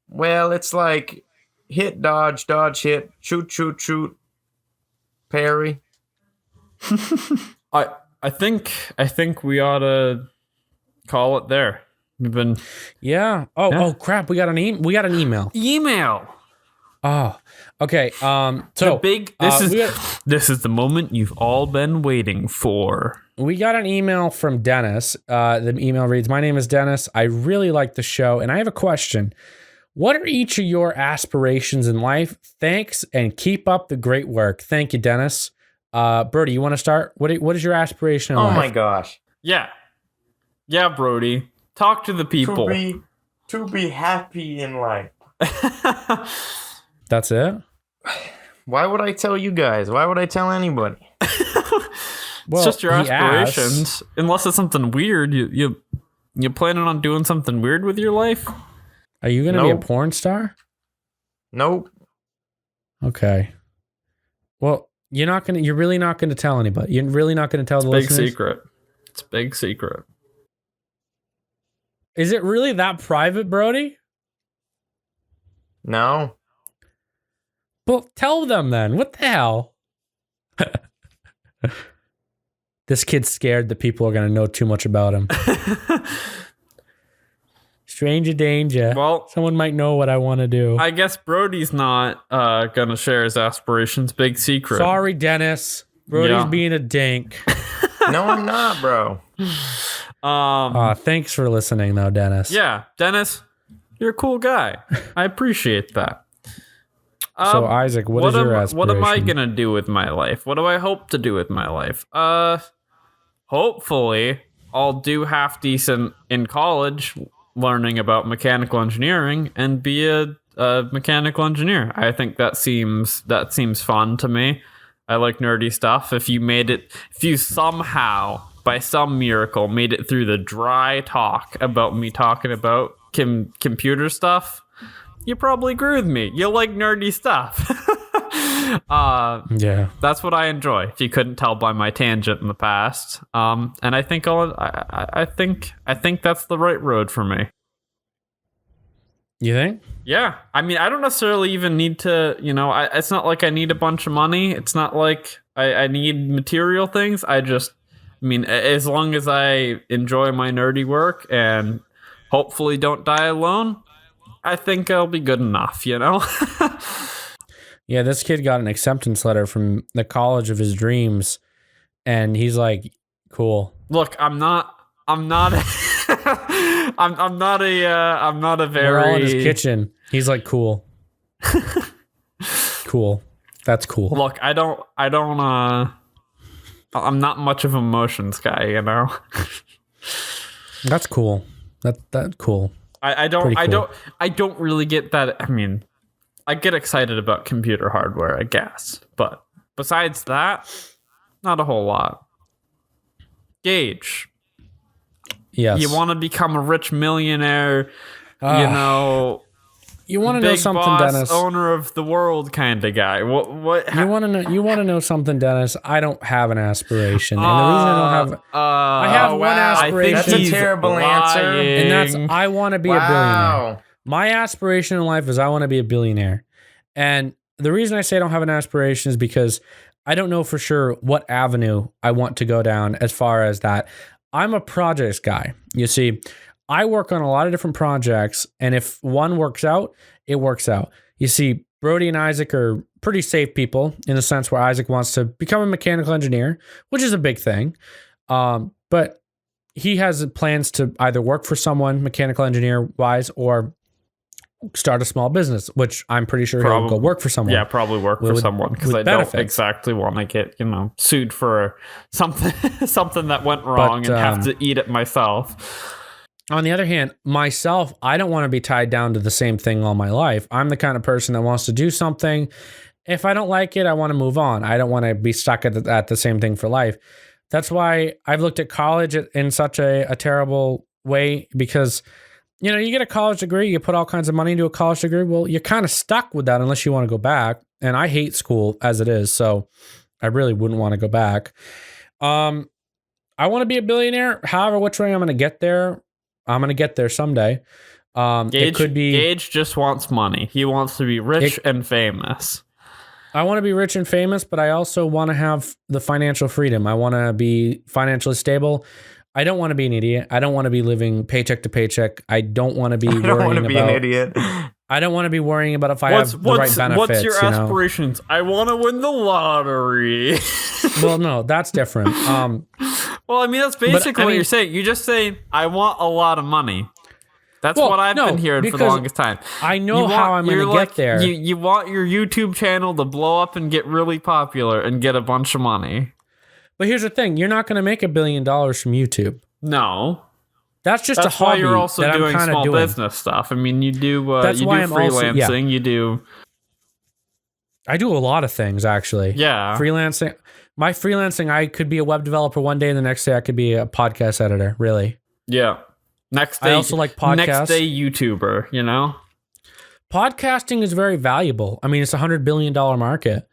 Well, it's like hit, dodge, hit, shoot, parry. I think we ought to call it there. We've been Oh crap! We got an email. Email. Oh, okay. So the big. This is the moment you've all been waiting for. We got an email from Dennis. The email reads, "My name is Dennis. I really like the show, and I have a question. What are each of your aspirations in life? Thanks, and keep up the great work." Thank you, Dennis. Brody, you want to start? What is your aspiration in life? Oh my gosh. Yeah, Brody. Talk to the people. To be happy in life. That's it? Why would I tell you guys? Why would I tell anybody? It's just your aspirations. Unless it's something weird. You planning on doing something weird with your life? Are you going to be a porn star? Nope. Okay. Well, you're really not going to tell anybody. You're really not going to tell the listeners? It's a big secret. Is it really that private, Brody? No. Well, tell them then. What the hell? This kid's scared that people are going to know too much about him. Stranger danger. Well, someone might know what I want to do. I guess Brody's not going to share his aspirations. Big secret. Sorry, Dennis. Brody's being a dink. No, I'm not, bro. Thanks for listening, though, Dennis. Yeah, Dennis, you're a cool guy. I appreciate that. So, Isaac, what is your aspiration? What am I going to do with my life? What do I hope to do with my life? Hopefully, I'll do half decent in college, learning about mechanical engineering, and be a mechanical engineer. I think that seems fun to me. I like nerdy stuff. If you somehow, by some miracle, made it through the dry talk about me talking about computer stuff, you probably agree with me. You like nerdy stuff. Yeah, that's what I enjoy. If you couldn't tell by my tangent in the past, and I think I think that's the right road for me. you think? Yeah, I mean, I don't necessarily even need to. It's not like I need a bunch of money. It's not like I need material things. I mean, as long as I enjoy my nerdy work and hopefully don't die alone, I think I'll be good enough. Yeah, this kid got an acceptance letter from the college of his dreams, and he's like, "Cool." Look, I'm not. I'm not a very. We're all in his kitchen. He's like, "Cool, cool. That's cool." Look, I don't. I'm not much of an emotions guy. That's cool. That cool. I don't. Pretty cool. I don't really get that. I mean, I get excited about computer hardware, I guess, but besides that, not a whole lot. Gage, Yes. you want to become a rich millionaire, You want to know big something, boss, Dennis? owner of the world kind of guy. What? You want to know? You want to know something, Dennis? I don't have an aspiration, and the reason I don't have, I have one aspiration. That's a terrible answer. And that's I want to be a billionaire. My aspiration in life is I want to be a billionaire. And the reason I say I don't have an aspiration is because I don't know for sure what avenue I want to go down as far as that. I'm a projects guy. You see, I work on a lot of different projects, and if one works out, it works out. You see, Brody and Isaac are pretty safe people in the sense where Isaac wants to become a mechanical engineer, which is a big thing. But he has plans to either work for someone mechanical engineer wise or start a small business, which I'm pretty sure he'll go work for someone. Yeah, probably work for someone because I don't exactly want to get sued for something that went wrong and have to eat it myself. On the other hand, myself, I don't want to be tied down to the same thing all my life. I'm the kind of person that wants to do something. If I don't like it, I want to move on. I don't want to be stuck at the same thing for life. That's why I've looked at college in such a terrible way because, you get a college degree, you put all kinds of money into a college degree. Well, you're kind of stuck with that unless you want to go back. And I hate school as it is, so I really wouldn't want to go back. I want to be a billionaire. However, which way I'm going to get there, I'm going to get there someday. Gage just wants money. He wants to be rich and famous. I want to be rich and famous, but I also want to have the financial freedom. I want to be financially stable. I don't want to be an idiot. I don't want to be living paycheck to paycheck. I don't want to be worrying about... I don't want to be an idiot. I don't want to be worrying about if I have the right benefits. What's your aspirations? I want to win the lottery. Well, no, that's different. Well, I mean, that's basically what you're saying. You just say, I want a lot of money. That's what I've been hearing for the longest time. I know how I'm going to get there. You want your YouTube channel to blow up and get really popular and get a bunch of money. But here's the thing. You're not going to make $1 billion from YouTube. No. That's just a hobby. Why you're also that doing I'm small doing. business stuff. I mean, you do freelancing. You do... I do a lot of things, actually. Yeah. Freelancing. My freelancing, I could be a web developer one day, and the next day I could be a podcast editor, really. Yeah. Next day, I also like podcasts. Next day YouTuber, Podcasting is very valuable. I mean, it's a $100 billion market.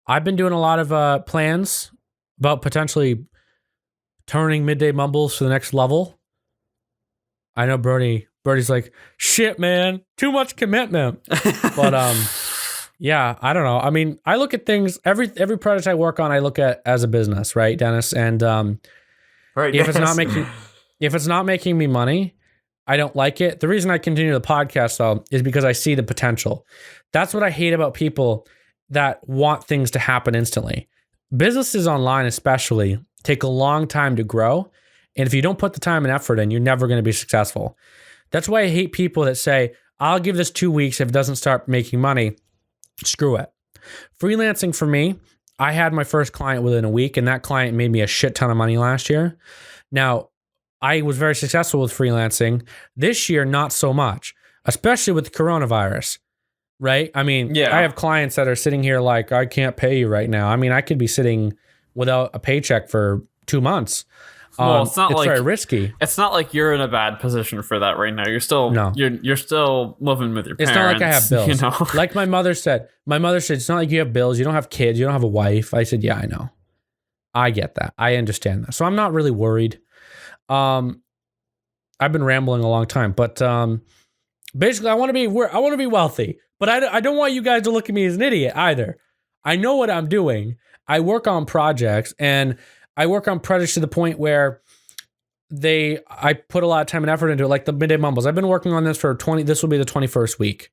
I've been doing a lot of plans about potentially turning Midday Mumbles to the next level. I know Brody's like, shit, man, too much commitment. But yeah, I don't know. I mean, I look at things, every project I work on, I look at as a business, right, Dennis? And right, if it's not making me money, I don't like it. The reason I continue the podcast though is because I see the potential. That's what I hate about people that want things to happen instantly. Businesses online especially take a long time to grow. And if you don't put the time and effort in, you're never going to be successful. That's why I hate people that say, I'll give this 2 weeks. If it doesn't start making money, screw it. Freelancing for me, I had my first client within a week, and that client made me a shit ton of money last year. Now, I was very successful with freelancing. This year, not so much, especially with the coronavirus, right? I mean, I have clients that are sitting here like, I can't pay you right now. I mean, I could be sitting without a paycheck for 2 months. Well, it's very risky. It's not like you're in a bad position for that right now. You're still you're still living with your parents. It's not like I have bills. You know? Like my mother said, it's not like you have bills. You don't have kids. You don't have a wife. I said, yeah, I know. I get that. I understand that. So I'm not really worried. I've been rambling a long time, but basically I want to be wealthy, but I don't want you guys to look at me as an idiot either. I know what I'm doing. I work on projects, and I work on projects to the point where I put a lot of time and effort into it, like the Midday Mumbles. I've been working on this this will be the 21st week.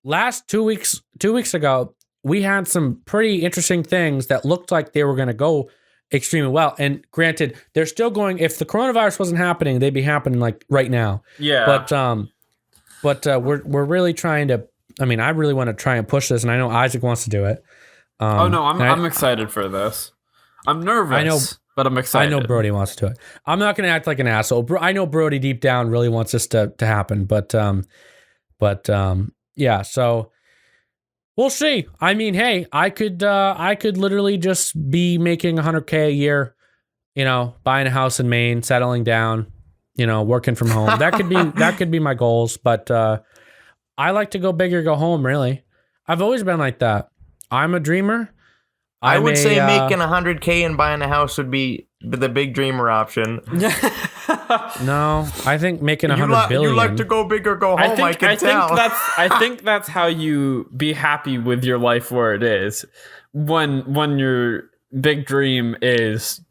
Last 2 weeks ago, we had some pretty interesting things that looked like they were going to go extremely well. And granted, they're still going, if the coronavirus wasn't happening, they'd be happening like right now. Yeah. But we're really trying to, I mean, I really want to try and push this, and I know Isaac wants to do it. I'm excited for this. I'm nervous, but I'm excited. I know Brody wants to do it. I'm not going to act like an asshole. I know Brody deep down really wants this to happen, but yeah, so we'll see. I mean, hey, I could literally just be making $100K a year, buying a house in Maine, settling down, working from home. That could be my goals, but I like to go big or go home, really. I've always been like that. I'm a dreamer. I would say making $100K and buying a house would be the big dreamer option. No, I think making $100 billion. You like to go big or go home. I can tell. I think that's how you be happy with your life where it is. When your big dream is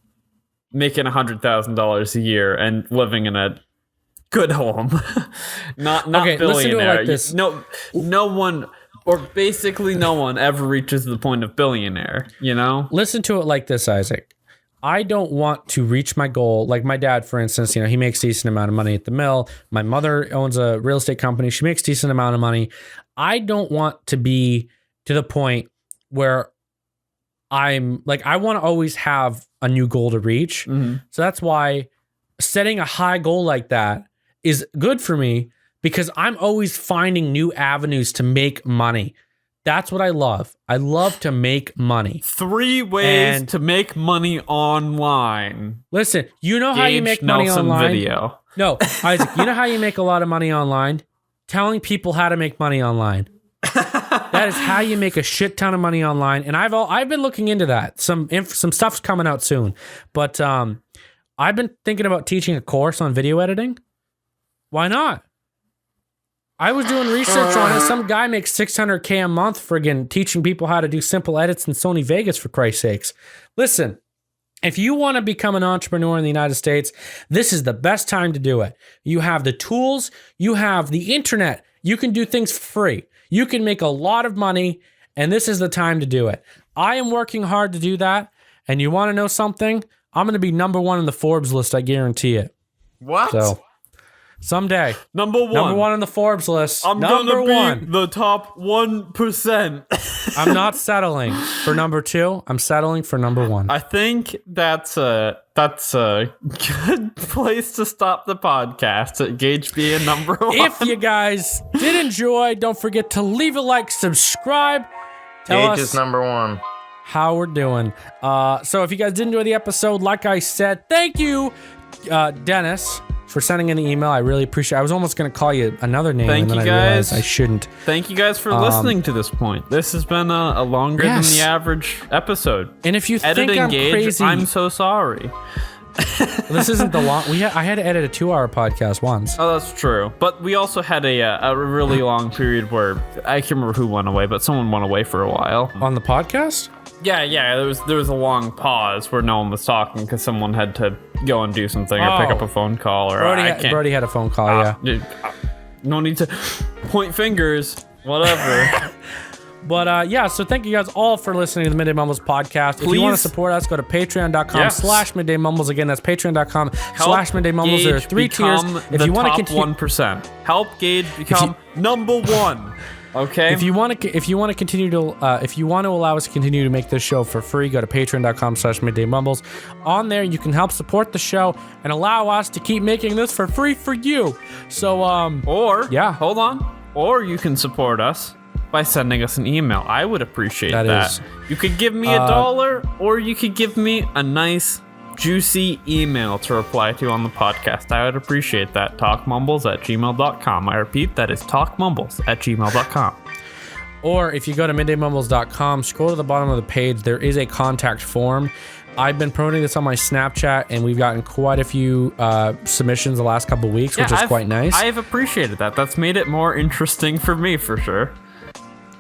making $100,000 a year and living in a good home, not okay, billionaire. Listen to it like this. No one. Or basically no one ever reaches the point of billionaire, Listen to it like this, Isaac. I don't want to reach my goal. Like my dad, for instance, he makes a decent amount of money at the mill. My mother owns a real estate company. She makes a decent amount of money. I don't want to be to the point where I'm like, I want to always have a new goal to reach. Mm-hmm. So that's why setting a high goal like that is good for me, because I'm always finding new avenues to make money. That's what I love. I love to make money. 3 ways to make money online. Listen, you know how you make money online? Video. No, Isaac, you know how you make a lot of money online? Telling people how to make money online. That is how you make a shit ton of money online. And I've been looking into that. Some stuff's coming out soon. But I've been thinking about teaching a course on video editing. Why not? I was doing research on it. Some guy makes $600K a month friggin' teaching people how to do simple edits in Sony Vegas, for Christ's sakes. Listen, if you want to become an entrepreneur in the United States, this is the best time to do it. You have the tools, you have the internet, you can do things for free. You can make a lot of money, and this is the time to do it. I am working hard to do that, and you want to know something? I'm going to be number 1 on the Forbes list, I guarantee it. What? So, someday. Number 1 on the Forbes list. I'm gonna be the top 1%. I'm not settling for number 2. I'm settling for number 1. I think that's a good place to stop the podcast. Gage being number 1. If you guys did enjoy, don't forget to leave a like, subscribe. Tell Gage is number 1. How we're doing. So if you guys did enjoy the episode, like I said, thank you, Dennis, for sending in the email. I really appreciate it. I was almost going to call you another name, Thank and then you I guys. realized I shouldn't. Thank you guys for listening to this point. This has been a longer than the average episode. And if you Editing think I'm Gage, crazy, I'm so sorry. this isn't the long. I had to edit a 2-hour podcast once. Oh, that's true. But we also had a really long period where I can't remember who went away, but someone went away for a while. On the podcast? Yeah. There was a long pause where no one was talking because someone had to go and do something or pick up a phone call. Or Brody had a phone call. No need to point fingers. Whatever. But so thank you guys all for listening to the Midday Mumbles podcast. If you want to support us, go to patreon.com/Midday Mumbles. Again, that's patreon.com/Midday Mumbles. There are 3 tiers. If you want to continue, 1%. Help Gage become number 1. Okay. If you want to continue to allow us to continue to make this show for free, go to patreon.com/Midday Mumbles. On there, you can help support the show and allow us to keep making this for free for you. So, hold on. Or you can support us by sending us an email. I would appreciate that. You could give me $1, or you could give me a nice, juicy email to reply to on the podcast. I would appreciate that. talkmumbles@gmail.com. I repeat, that is talkmumbles@gmail.com. Or if you go to middaymumbles.com, scroll to the bottom of the page, there is a contact form. I've been promoting this on my Snapchat, and we've gotten quite a few submissions the last couple weeks, which is quite nice. I've appreciated that. That's made it more interesting for me, for sure.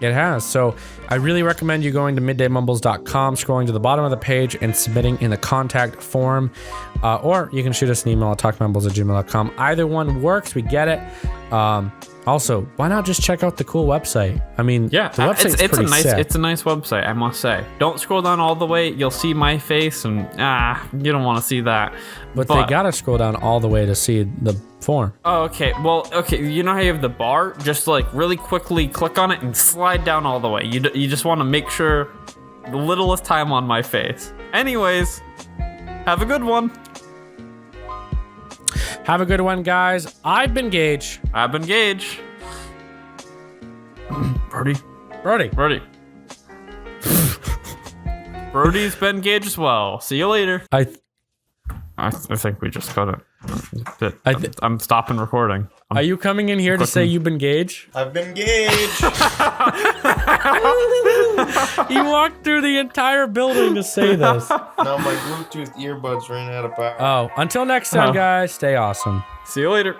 It has. So I really recommend you going to middaymumbles.com, scrolling to the bottom of the page, and submitting in the contact form. Or you can shoot us an email at talkmumbles@gmail.com. Either one works. We get it. Also, why not just check out the cool website? I mean, the website's pretty sick. It's a nice website, I must say. Don't scroll down all the way. You'll see my face, and you don't want to see that. But they gotta scroll down all the way to see the form. Oh, okay. Well, okay. You know how you have the bar? Just like really quickly click on it and slide down all the way. You just want to make sure the littlest time on my face. Anyways, have a good one. Have a good one, guys. I've been Gage. I've been Gage. Brody. Brody's been Gage as well. See you later. I think we just got it. I'm stopping recording. Are you coming in here to say you've been Gage? I've been Gage. He walked through the entire building to say this. No, my Bluetooth earbuds ran out of power. Oh, until next time, guys, stay awesome. See you later.